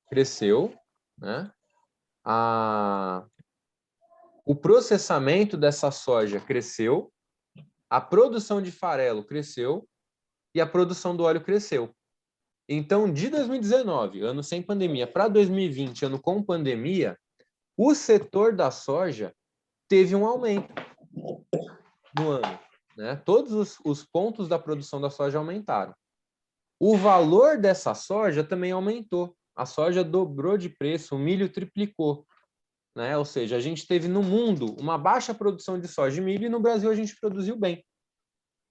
cresceu, né? O processamento dessa soja cresceu, a produção de farelo cresceu e a produção do óleo cresceu. Então, de 2019, ano sem pandemia, para 2020, ano com pandemia, o setor da soja teve um aumento no ano, né? Todos os pontos da produção da soja aumentaram. O valor dessa soja também aumentou. A soja dobrou de preço, o milho triplicou, né? Ou seja, a gente teve no mundo uma baixa produção de soja e milho e no Brasil a gente produziu bem.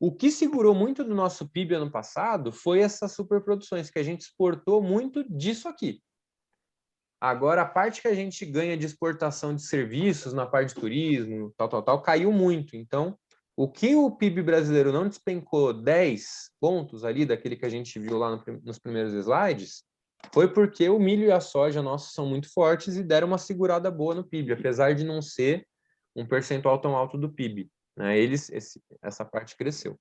O que segurou muito do nosso PIB ano passado foi essas superproduções, que a gente exportou muito disso aqui. Agora, a parte que a gente ganha de exportação de serviços, na parte de turismo, tal, caiu muito. Então, o que o PIB brasileiro não despencou 10 pontos ali, daquele que a gente viu lá nos primeiros slides, foi porque o milho e a soja nossos são muito fortes e deram uma segurada boa no PIB, apesar de não ser um percentual tão alto do PIB. Né? Essa parte cresceu.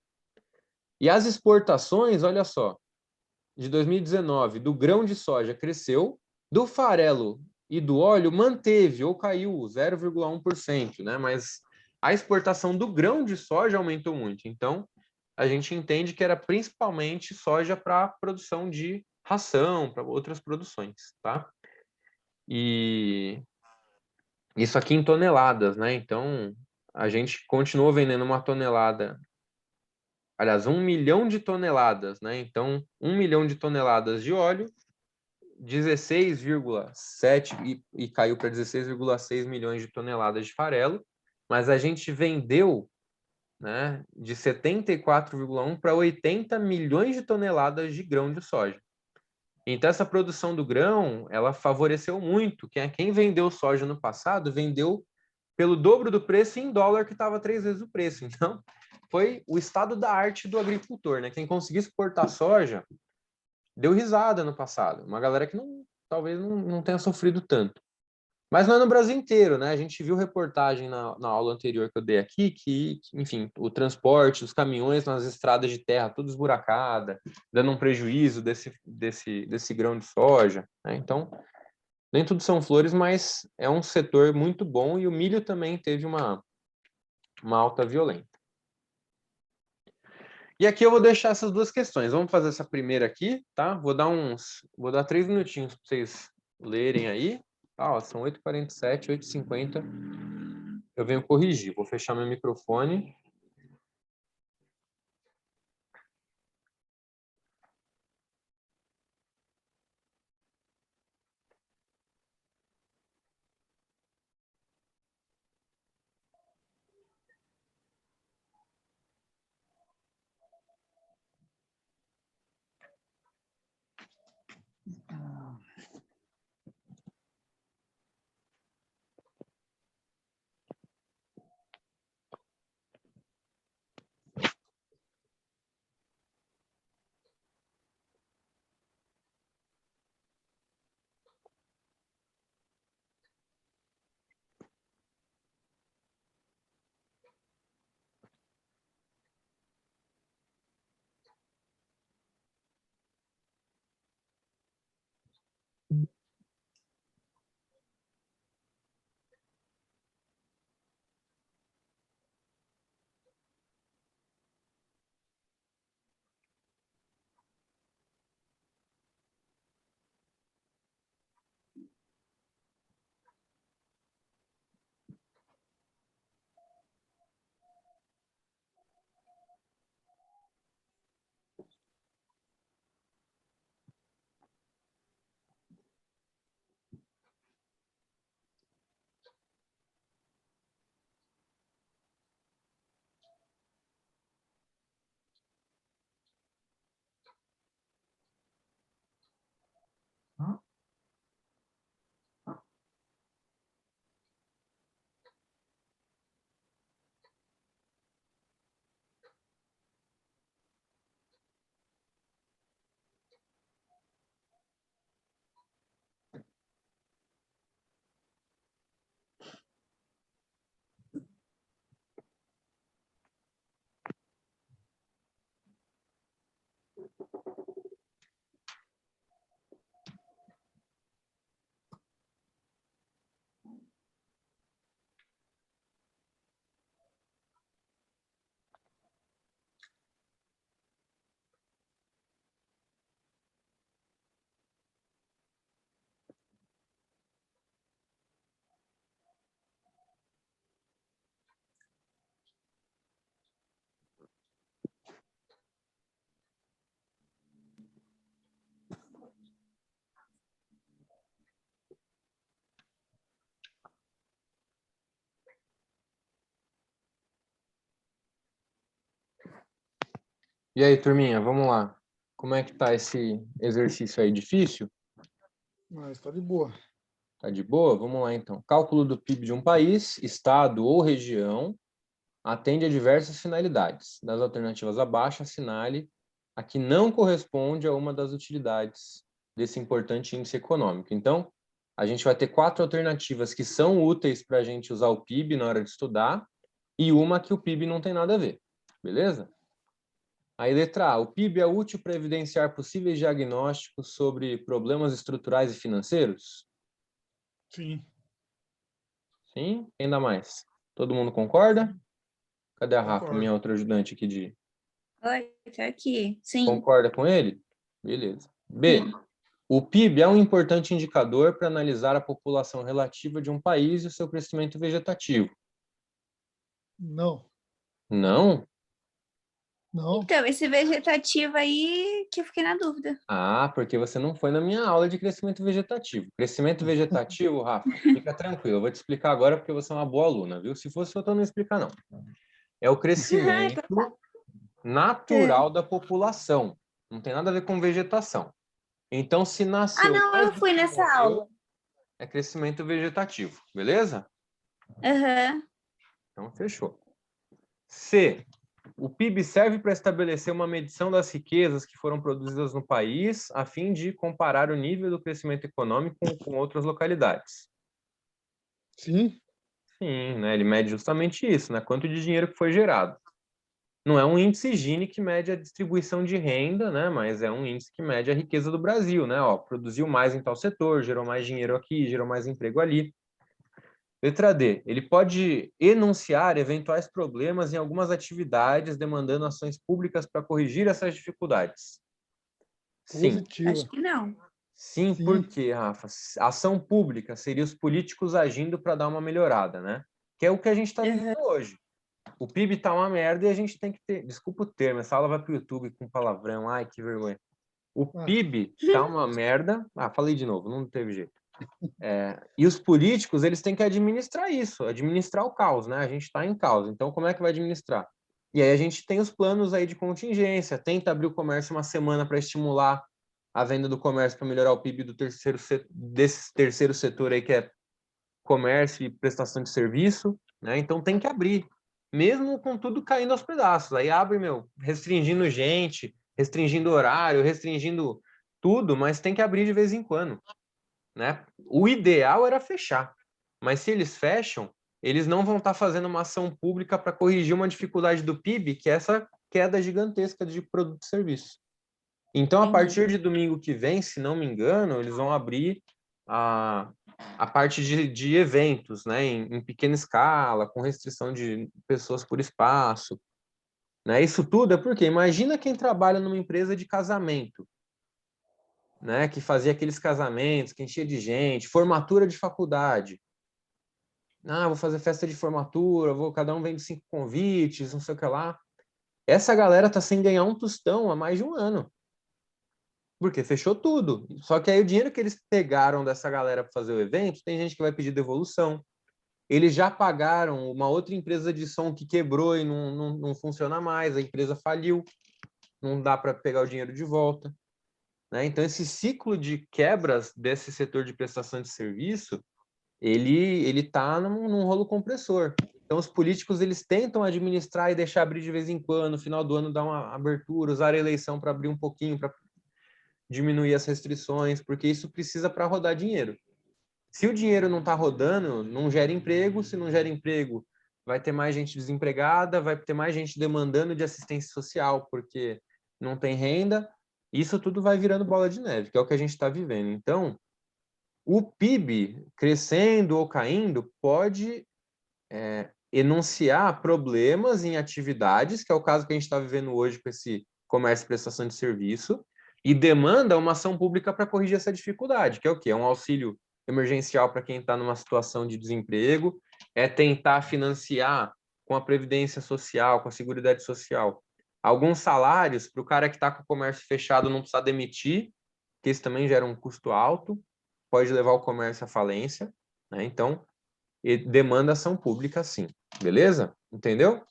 E as exportações, olha só, de 2019, do grão de soja cresceu, do farelo e do óleo manteve ou caiu 0,1%, né? Mas a exportação do grão de soja aumentou muito. Então, a gente entende que era principalmente soja para produção de ração, para outras produções, tá? E isso aqui em toneladas, né? Então, a gente continuou vendendo uma tonelada, aliás, 1 milhão de toneladas, né? Então, 1 milhão de toneladas de óleo, 16,7 e caiu para 16,6 milhões de toneladas de farelo, mas a gente vendeu, né, de 74,1 para 80 milhões de toneladas de grão de soja. Então, essa produção do grão, ela favoreceu muito. Quem vendeu soja no passado, vendeu pelo dobro do preço em dólar, que estava 3 vezes o preço. Então, foi o estado da arte do agricultor, né? Quem conseguiu exportar soja, deu risada no passado. Uma galera que talvez não tenha sofrido tanto. Mas não é no Brasil inteiro, né? A gente viu reportagem na aula anterior que eu dei aqui enfim, o transporte, os caminhões nas estradas de terra, tudo esburacada, dando um prejuízo desse grão de soja, né? Então, nem tudo são flores, mas é um setor muito bom e o milho também teve uma alta violenta. E aqui eu vou deixar essas duas questões. Vamos fazer essa primeira aqui, tá? Vou dar 3 minutinhos para vocês lerem aí. Ah, ó, são 8h47, 8h50. Eu venho corrigir. Vou fechar meu microfone. E aí, turminha, vamos lá. Como é que tá esse exercício aí? Difícil? Mas tá de boa. Tá de boa? Vamos lá, então. Cálculo do PIB de um país, estado ou região atende a diversas finalidades. Das alternativas abaixo, assinale a que não corresponde a uma das utilidades desse importante índice econômico. Então, a gente vai ter 4 alternativas que são úteis para a gente usar o PIB na hora de estudar e uma que o PIB não tem nada a ver. Beleza? Aí, letra A. O PIB é útil para evidenciar possíveis diagnósticos sobre problemas estruturais e financeiros? Sim. Sim? Quem dá mais? Todo mundo concorda? Cadê a Rafa, Concordo. minha outra ajudante aqui de Oi, tá aqui. Sim, Concorda com ele? Beleza. B. sim. O PIB é um importante indicador para analisar a população relativa de um país e o seu crescimento vegetativo. Não, Não? não. Então, esse vegetativo aí que eu fiquei na dúvida. Ah, porque você não foi na minha aula de crescimento vegetativo. Crescimento vegetativo, Rafa, fica tranquilo. Eu vou te explicar agora porque você é uma boa aluna, viu? Se fosse outra, eu não ia explicar, não. É o crescimento É. natural da população. Não tem nada a ver com vegetação. Então, se Ah, nasceu não, mais eu do fui que nessa morreu, aula. é crescimento vegetativo, beleza? Aham. Então, fechou. C. O PIB serve para estabelecer uma medição das riquezas que foram produzidas no país, a fim de comparar o nível do crescimento econômico com outras localidades. Sim, Sim, né? Ele mede justamente isso, né? Quanto de dinheiro que foi gerado. Não é um índice Gini que mede a distribuição de renda, né? Mas é um índice que mede a riqueza do Brasil, né? Ó, produziu mais em tal setor, gerou mais dinheiro aqui, gerou mais emprego ali. Letra D. Ele pode enunciar eventuais problemas em algumas atividades, demandando ações públicas para corrigir essas dificuldades. Sim. positiva. Acho que não. Sim, Sim, porque, Rafa, ação pública seria os políticos agindo para dar uma melhorada, né? Que é o que a gente está vivendo Aham. hoje. O PIB tá uma merda e a gente tem que ter. Desculpa o termo, essa aula vai para o YouTube com palavrão. Ai, que vergonha. O ah, PIB tá uma merda. Ah, falei de novo, não teve jeito. E os políticos, eles têm que administrar isso, administrar o caos, né? A gente está em caos, então como é que vai administrar? E aí a gente tem os planos aí de contingência, tenta abrir o comércio uma semana para estimular a venda do comércio para melhorar o PIB do desse terceiro setor aí que é comércio e prestação de serviço, né? Então tem que abrir, mesmo com tudo caindo aos pedaços. Aí abre, meu, restringindo gente, restringindo horário, restringindo tudo, mas tem que abrir de vez em quando, né? O ideal era fechar, mas se eles fecham, eles não vão estar fazendo uma ação pública para corrigir uma dificuldade do PIB, que é essa queda gigantesca de produto e serviço. Então, a Entendi. partir de domingo que vem, se não me engano, eles vão abrir a parte de eventos, né, em pequena escala, com restrição de pessoas por espaço. Né? Isso tudo é porque imagina quem trabalha numa empresa de casamento, né, que fazia aqueles casamentos, que enchia de gente, formatura de faculdade. Ah, vou fazer festa de formatura, cada um vende 5 convites, não sei o que lá. Essa galera tá sem ganhar um tostão há mais de um ano. Porque fechou tudo. Só que aí o dinheiro que eles pegaram dessa galera para fazer o evento, tem gente que vai pedir devolução. Eles já pagaram uma outra empresa de som que quebrou e não funciona mais, a empresa faliu, não dá para pegar o dinheiro de volta. Né? Então, esse ciclo de quebras desse setor de prestação de serviço, ele está num rolo compressor. Então, os políticos eles tentam administrar e deixar abrir de vez em quando, no final do ano dar uma abertura, usar a eleição para abrir um pouquinho, para diminuir as restrições, porque isso precisa para rodar dinheiro. Se o dinheiro não está rodando, não gera emprego. Se não gera emprego, vai ter mais gente desempregada, vai ter mais gente demandando de assistência social porque não tem renda. Isso tudo vai virando bola de neve, que é o que a gente está vivendo. Então, o PIB crescendo ou caindo pode enunciar problemas em atividades, que é o caso que a gente está vivendo hoje com esse comércio e prestação de serviço, e demanda uma ação pública para corrigir essa dificuldade, que é o quê? É um auxílio emergencial para quem está numa situação de desemprego, é tentar financiar com a Previdência Social, com a Seguridade Social, alguns salários para o cara que está com o comércio fechado não precisar demitir, que isso também gera um custo alto, pode levar o comércio à falência, né? Então, demanda ação pública, sim. Beleza? Entendeu?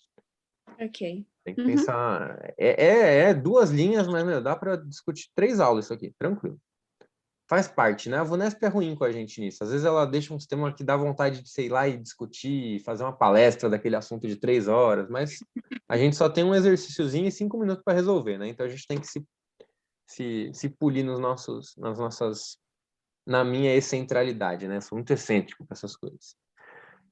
Ok. Tem que Uhum. pensar. É 2 linhas, mas meu, dá para discutir 3 aulas isso aqui, tranquilo. Faz parte, né? A Vunesp é ruim com a gente nisso. Às vezes ela deixa um sistema que dá vontade de, sei lá, e discutir, fazer uma palestra daquele assunto de 3 horas, mas a gente só tem um exercíciozinho e 5 minutos para resolver, né? Então a gente tem que se polir nas nossas, na minha excentralidade, né? Sou muito excêntrico com essas coisas.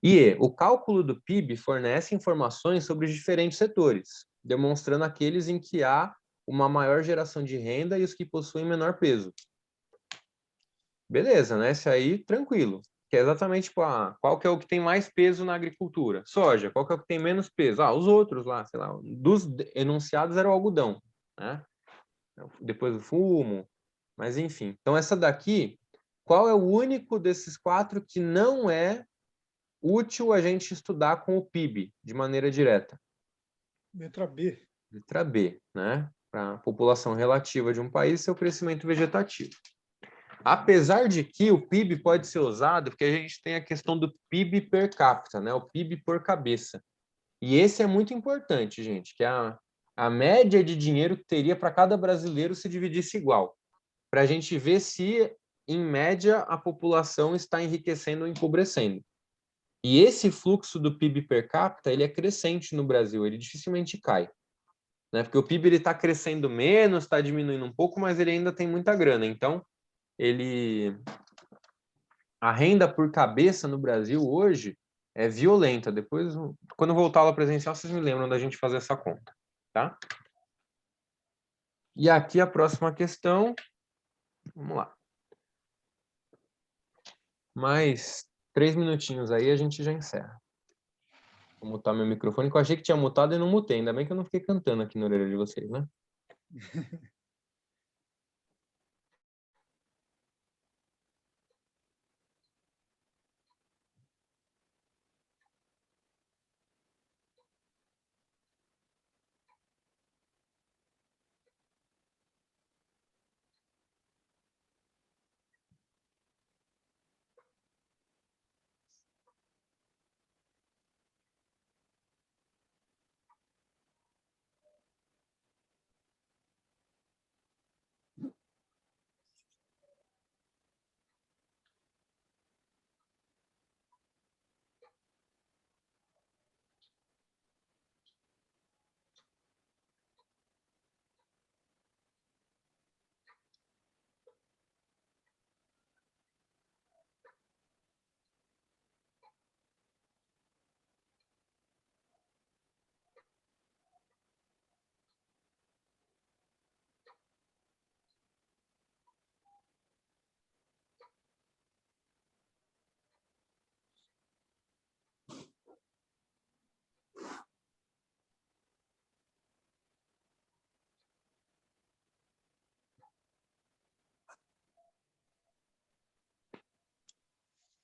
E o cálculo do PIB fornece informações sobre os diferentes setores, demonstrando aqueles em que há uma maior geração de renda e os que possuem menor peso. Beleza, né? Esse aí, tranquilo. que é exatamente tipo, qual que é o que tem mais peso na agricultura? Soja. Qual que é o que tem menos peso? Os outros lá, sei lá, dos enunciados era o algodão, né? Depois o fumo, mas enfim. Então essa daqui, qual é o único desses 4 que não é útil a gente estudar com o PIB de maneira direta? Letra B. Letra B, né? Para a população relativa de um país, seu crescimento vegetativo. Apesar de que o PIB pode ser usado, porque a gente tem a questão do PIB per capita, né? O PIB por cabeça. E esse é muito importante, gente, que é a média de dinheiro que teria para cada brasileiro se dividisse igual, para a gente ver se, em média, a população está enriquecendo ou empobrecendo. E esse fluxo do PIB per capita, ele é crescente no Brasil, ele dificilmente cai, né? Porque o PIB está crescendo menos, está diminuindo um pouco, mas ele ainda tem muita grana. Então, a renda por cabeça no Brasil hoje é violenta. Depois, quando eu voltar aula presencial, vocês me lembram da gente fazer essa conta, tá? E aqui a próxima questão, vamos lá. Mais 3 minutinhos aí, a gente já encerra. Vou mutar meu microfone, que eu achei que tinha mutado e não mutei. Ainda bem que eu não fiquei cantando aqui na orelha de vocês, né?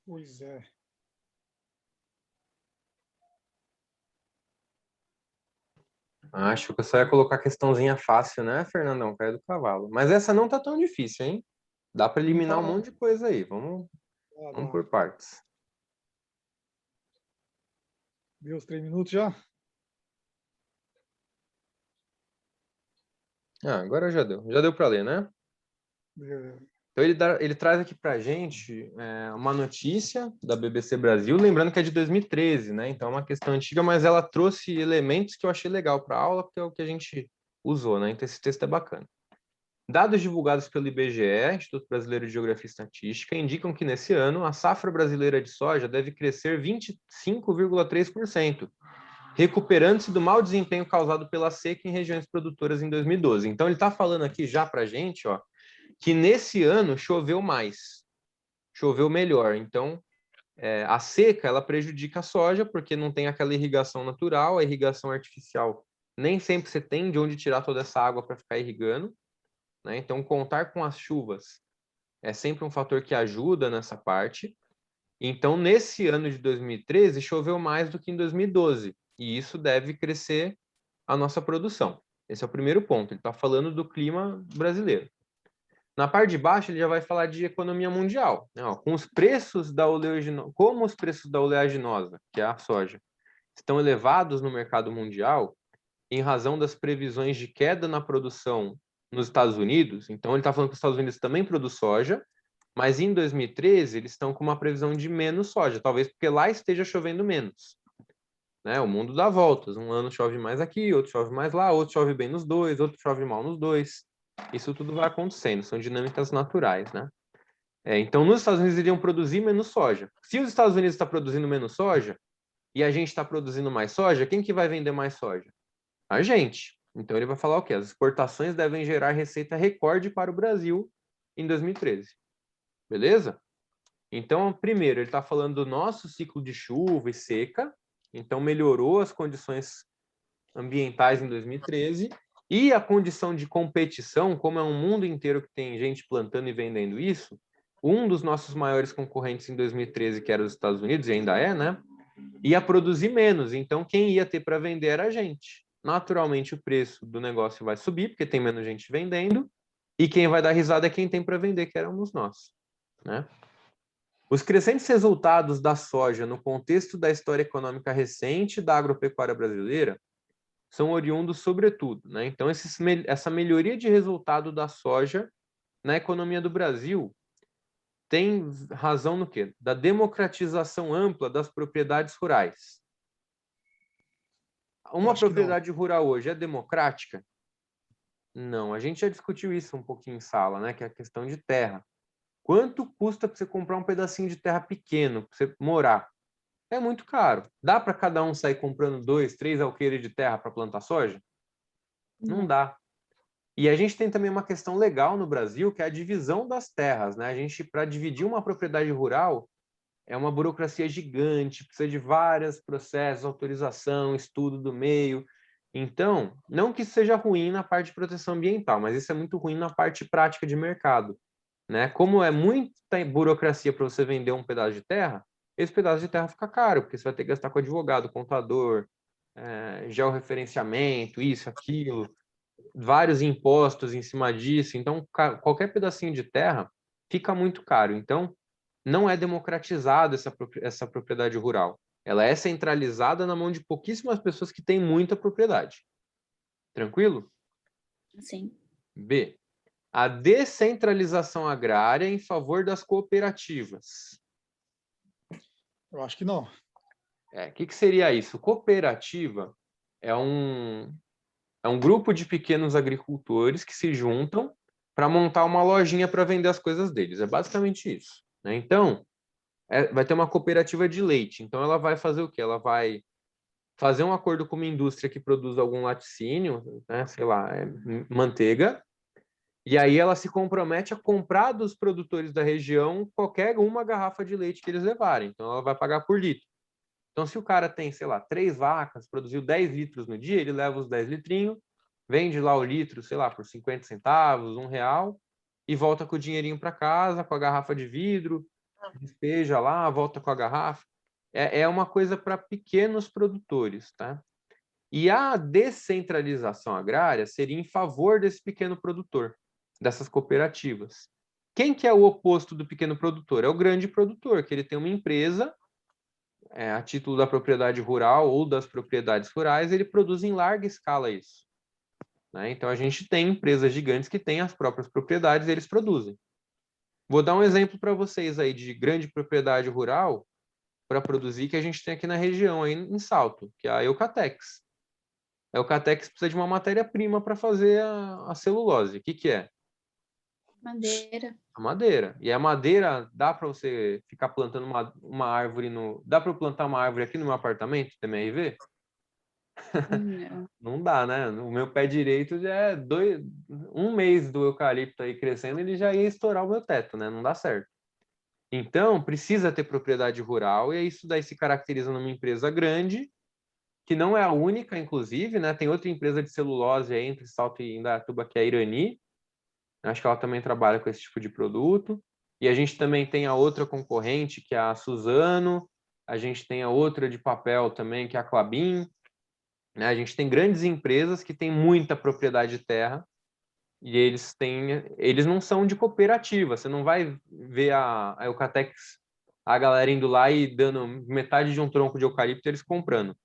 Pois é. Acho que eu só ia colocar questãozinha fácil, né, Fernandão? Caiu do cavalo. Mas essa não tá tão difícil, hein? Dá para Não eliminar tá, um não. monte de coisa aí. Vamos Dá. por partes. Deu os 3 minutos já? Agora já deu. Já deu para ler, né? Beleza. Então ele traz aqui para a gente uma notícia da BBC Brasil, lembrando que é de 2013, né? Então é uma questão antiga, mas ela trouxe elementos que eu achei legal para a aula, porque é o que a gente usou, né? Então esse texto é bacana. Dados divulgados pelo IBGE, Instituto Brasileiro de Geografia e Estatística, indicam que nesse ano a safra brasileira de soja deve crescer 25,3%, recuperando-se do mau desempenho causado pela seca em regiões produtoras em 2012. Então ele está falando aqui já para a gente, ó, que nesse ano choveu mais, choveu melhor. Então, a seca, ela prejudica a soja, porque não tem aquela irrigação natural, a irrigação artificial nem sempre você tem de onde tirar toda essa água para ficar irrigando, né? Então, contar com as chuvas é sempre um fator que ajuda nessa parte. Então, nesse ano de 2013, choveu mais do que em 2012, e isso deve crescer a nossa produção. Esse é o primeiro ponto, ele está falando do clima brasileiro. Na parte de baixo, ele já vai falar de economia mundial, né? Com os preços da oleaginosa, como os preços da oleaginosa, que é a soja, estão elevados no mercado mundial em razão das previsões de queda na produção nos Estados Unidos. Então, ele está falando que os Estados Unidos também produz soja, mas em 2013 eles estão com uma previsão de menos soja, talvez porque lá esteja chovendo menos. Né? O mundo dá voltas, um ano chove mais aqui, outro chove mais lá, outro chove bem nos dois, outro chove mal nos dois. Isso tudo vai acontecendo, são dinâmicas naturais, né? Então, nos Estados Unidos iriam produzir menos soja. Se os Estados Unidos está produzindo menos soja e a gente está produzindo mais soja, quem que vai vender mais soja? A gente. Então, ele vai falar o quê? As exportações devem gerar receita recorde para o Brasil em 2013. Beleza? Então, primeiro, ele está falando do nosso ciclo de chuva e seca, então melhorou as condições ambientais em 2013, e a condição de competição, como é um mundo inteiro que tem gente plantando e vendendo isso, um dos nossos maiores concorrentes em 2013, que era os Estados Unidos, e ainda é, né, ia produzir menos, então quem ia ter para vender era a gente. Naturalmente, o preço do negócio vai subir, porque tem menos gente vendendo, e quem vai dar risada é quem tem para vender, que éramos nós, né? Os crescentes resultados da soja no contexto da história econômica recente da agropecuária brasileira são oriundos, sobretudo, né? Então, essa melhoria de resultado da soja na economia do Brasil tem razão no quê? Da democratização ampla das propriedades rurais. Uma propriedade rural hoje é democrática? Não, a gente já discutiu isso um pouquinho em sala, né? Que é a questão de terra. Quanto custa para você comprar um pedacinho de terra pequeno, para você morar? É muito caro. Dá para cada um sair comprando 2, 3 alqueires de terra para plantar soja? Não dá. E a gente tem também uma questão legal no Brasil, que é a divisão das terras, né? A gente, para dividir uma propriedade rural, é uma burocracia gigante, precisa de vários processos, autorização, estudo do meio. Então, não que isso seja ruim na parte de proteção ambiental, mas isso é muito ruim na parte prática de mercado, né? Como é muita burocracia para você vender um pedaço de terra, esse pedaço de terra fica caro, porque você vai ter que gastar com advogado, contador, georreferenciamento, isso, aquilo, vários impostos em cima disso. Então, qualquer pedacinho de terra fica muito caro. Então, não é democratizada essa propriedade rural. Ela é centralizada na mão de pouquíssimas pessoas que têm muita propriedade. Tranquilo? Sim. B. A descentralização agrária em favor das cooperativas. Eu acho que não. O que seria isso? Cooperativa é um grupo de pequenos agricultores que se juntam para montar uma lojinha para vender as coisas deles. É basicamente isso, né? Então, vai ter uma cooperativa de leite. Então, ela vai fazer o quê? Ela vai fazer um acordo com uma indústria que produz algum laticínio, né? Sei lá, manteiga, e aí ela se compromete a comprar dos produtores da região qualquer uma garrafa de leite que eles levarem. Então, ela vai pagar por litro. Então, se o cara tem, sei lá, 3 vacas, produziu 10 litros no dia, ele leva os 10 litrinhos, vende lá o litro, sei lá, por 50 centavos, R$1, e volta com o dinheirinho para casa, com a garrafa de vidro, despeja lá, volta com a garrafa. É uma coisa para pequenos produtores, tá? E a descentralização agrária seria em favor desse pequeno produtor, dessas cooperativas. Quem que é o oposto do pequeno produtor? É o grande produtor, que ele tem uma empresa, a título da propriedade rural ou das propriedades rurais, ele produz em larga escala isso, né? Então, a gente tem empresas gigantes que têm as próprias propriedades e eles produzem. Vou dar um exemplo para vocês aí de grande propriedade rural para produzir que a gente tem aqui na região, aí em Salto, que é a Eucatex. A Eucatex precisa de uma matéria-prima para fazer a celulose. O que é? Madeira. A madeira. E a madeira, dá para você ficar plantando uma árvore no... Dá para eu plantar uma árvore aqui no meu apartamento, TMRV? Não. Não dá, né? O meu pé direito já é um mês do eucalipto aí crescendo, ele já ia estourar o meu teto, né? Não dá certo. Então, precisa ter propriedade rural, e isso daí se caracteriza numa empresa grande, que não é a única, inclusive, né? Tem outra empresa de celulose aí entre Salto e Indaiatuba, que é a Irani. Acho que ela também trabalha com esse tipo de produto. E a gente também tem a outra concorrente, que é a Suzano. A gente tem a outra de papel também, que é a Klabin. Né? A gente tem grandes empresas que têm muita propriedade de terra e eles não são de cooperativa. Você não vai ver a Eucatex, a galera indo lá e dando metade de um tronco de eucalipto, eles comprando.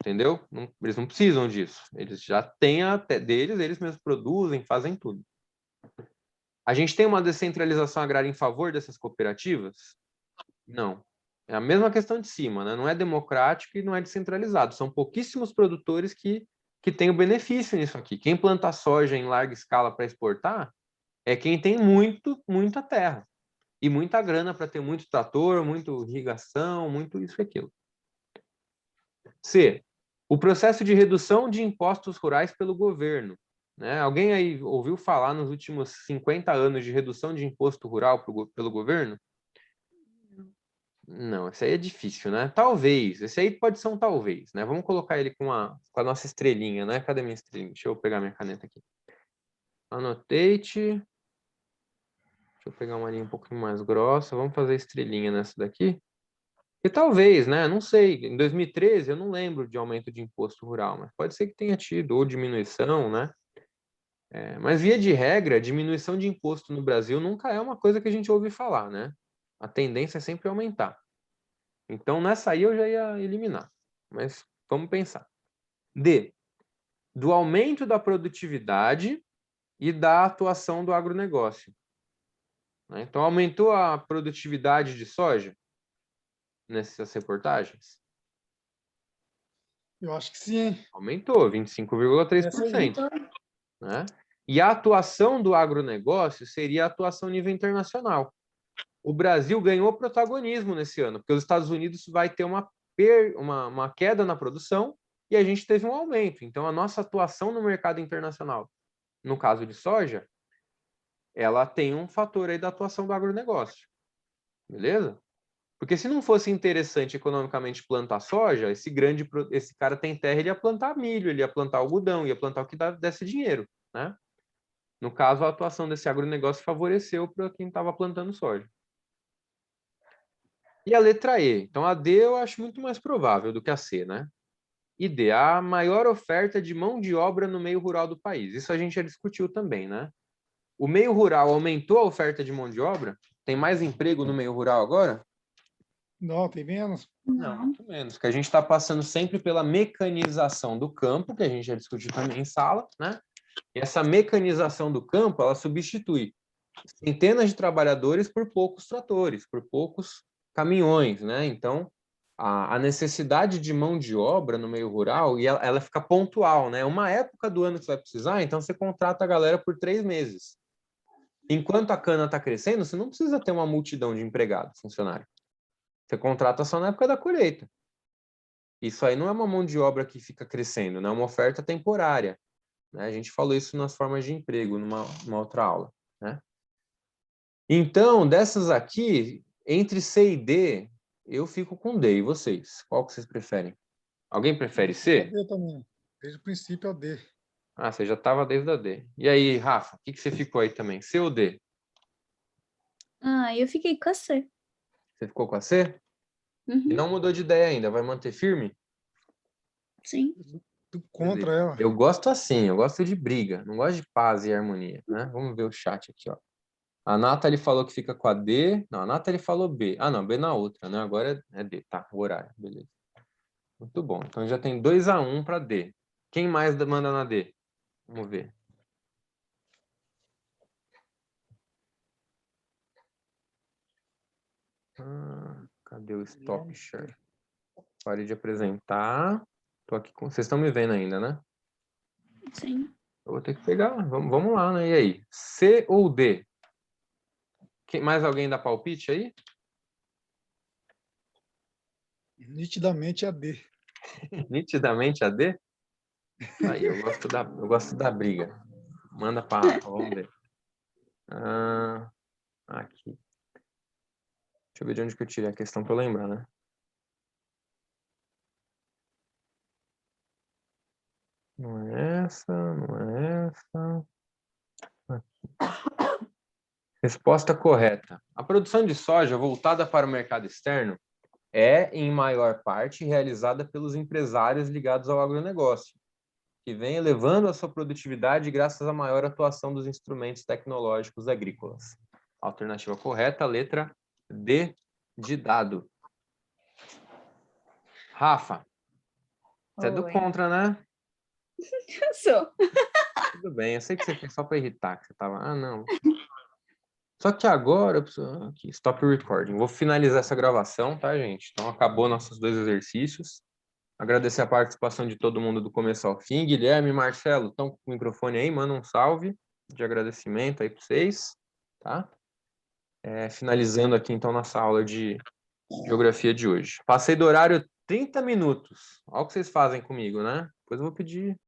Entendeu? Eles não precisam disso. Eles já têm até deles, eles mesmos produzem, fazem tudo. A gente tem uma descentralização agrária em favor dessas cooperativas? Não. É a mesma questão de cima, né? Não é democrático e não é descentralizado. São pouquíssimos produtores que têm o benefício nisso aqui. Quem planta soja em larga escala para exportar é quem tem muita terra e muita grana para ter muito trator, muita irrigação, muito isso e aquilo. C. O processo de redução de impostos rurais pelo governo. Né? Alguém aí ouviu falar nos últimos 50 anos de redução de imposto rural pelo governo? Não, esse aí é difícil, né? Talvez. Esse aí pode ser um talvez, né? Vamos colocar ele com a nossa estrelinha, né? Cadê minha estrelinha? Deixa eu pegar minha caneta aqui. Annotate. Deixa eu pegar uma linha um pouquinho mais grossa. Vamos fazer estrelinha nessa daqui. E talvez, né? Não sei. Em 2013, eu não lembro de aumento de imposto rural, mas pode ser que tenha tido, ou diminuição, né? Mas, via de regra, diminuição de imposto no Brasil nunca é uma coisa que a gente ouve falar, né? A tendência é sempre aumentar. Então, nessa aí eu já ia eliminar. Mas vamos pensar. D. Do aumento da produtividade e da atuação do agronegócio. Então, aumentou a produtividade de soja nessas reportagens? Eu acho que sim, hein? Aumentou, 25,3%. Né? E a atuação do agronegócio seria a atuação a nível internacional. O Brasil ganhou protagonismo nesse ano, porque os Estados Unidos vai ter uma queda na produção e a gente teve um aumento. Então, a nossa atuação no mercado internacional, no caso de soja, ela tem um fator aí da atuação do agronegócio. Beleza? Porque se não fosse interessante economicamente plantar soja, esse cara tem terra, ele ia plantar milho, ele ia plantar algodão, ia plantar o que desse dinheiro, né? No caso, a atuação desse agronegócio favoreceu para quem estava plantando soja. E a letra E? Então, a D eu acho muito mais provável do que a C, né? E D, a maior oferta de mão de obra no meio rural do país. Isso a gente já discutiu também, né? O meio rural aumentou a oferta de mão de obra? Tem mais emprego no meio rural agora? Não, tem menos. Não, muito menos. Porque a gente está passando sempre pela mecanização do campo, que a gente já discutiu também em sala, né? E essa mecanização do campo, ela substitui centenas de trabalhadores por poucos tratores, por poucos caminhões, né? Então, a necessidade de mão de obra no meio rural, e ela fica pontual, né? Uma época do ano que você vai precisar, então você contrata a galera por 3 meses. Enquanto a cana está crescendo, você não precisa ter uma multidão de empregados, funcionários. Você contrata só na época da colheita. Isso aí não é uma mão de obra que fica crescendo, não é uma oferta temporária, né? A gente falou isso nas formas de emprego, numa outra aula, né? Então, dessas aqui, entre C e D, eu fico com D. E vocês? Qual que vocês preferem? Alguém prefere É C? D também. Desde o princípio é o D. Ah, você já estava desde a D. E aí, Rafa, o que você ficou aí também? C ou D? Eu fiquei com a C. Você ficou com a C? E Uhum, não mudou de ideia ainda, vai manter firme? sim. Tu contra ela. Eu gosto assim, eu gosto de briga, não gosto de paz e harmonia, né? Vamos ver o chat aqui, ó. A Nathalie falou que fica com a D. Não, a Nathalie falou B. Ah, não, B na outra, né? Agora é D. Tá, o horário, beleza. Muito bom. Então já tem 2-1 para D. Quem mais manda na D? Vamos ver. Cadê o stop share? Pare de apresentar. Tô aqui com... Vocês estão me vendo ainda, né? Sim. Eu vou ter que pegar. Vamos lá, né? E aí? C ou D? Mais alguém dá palpite aí? Nitidamente é a D. Nitidamente a D? Aí, eu gosto da briga. Manda para Rafa, vamos ver. Aqui. Deixa eu ver de onde que eu tirei a questão para eu lembrar, né? Não é essa, não é essa. Aqui. Resposta correta. A produção de soja voltada para o mercado externo é, em maior parte, realizada pelos empresários ligados ao agronegócio, que vem elevando a sua produtividade graças à maior atuação dos instrumentos tecnológicos agrícolas. Alternativa correta, letra D de dado. Rafa, você é do Oi. contra, né? Eu sou. Tudo bem, eu sei que você fez só para irritar, que você tava... Ah, não. Só que agora eu preciso... Aqui, stop recording. Vou finalizar essa gravação, tá, gente? Então, acabou nossos 2 exercícios. Agradecer a participação de todo mundo do começo ao fim. Guilherme e Marcelo, estão com o microfone aí? Manda um salve de agradecimento aí para vocês, tá? Finalizando aqui, então, nossa aula de geografia de hoje. Passei do horário 30 minutos. Olha o que vocês fazem comigo, né? Depois eu vou pedir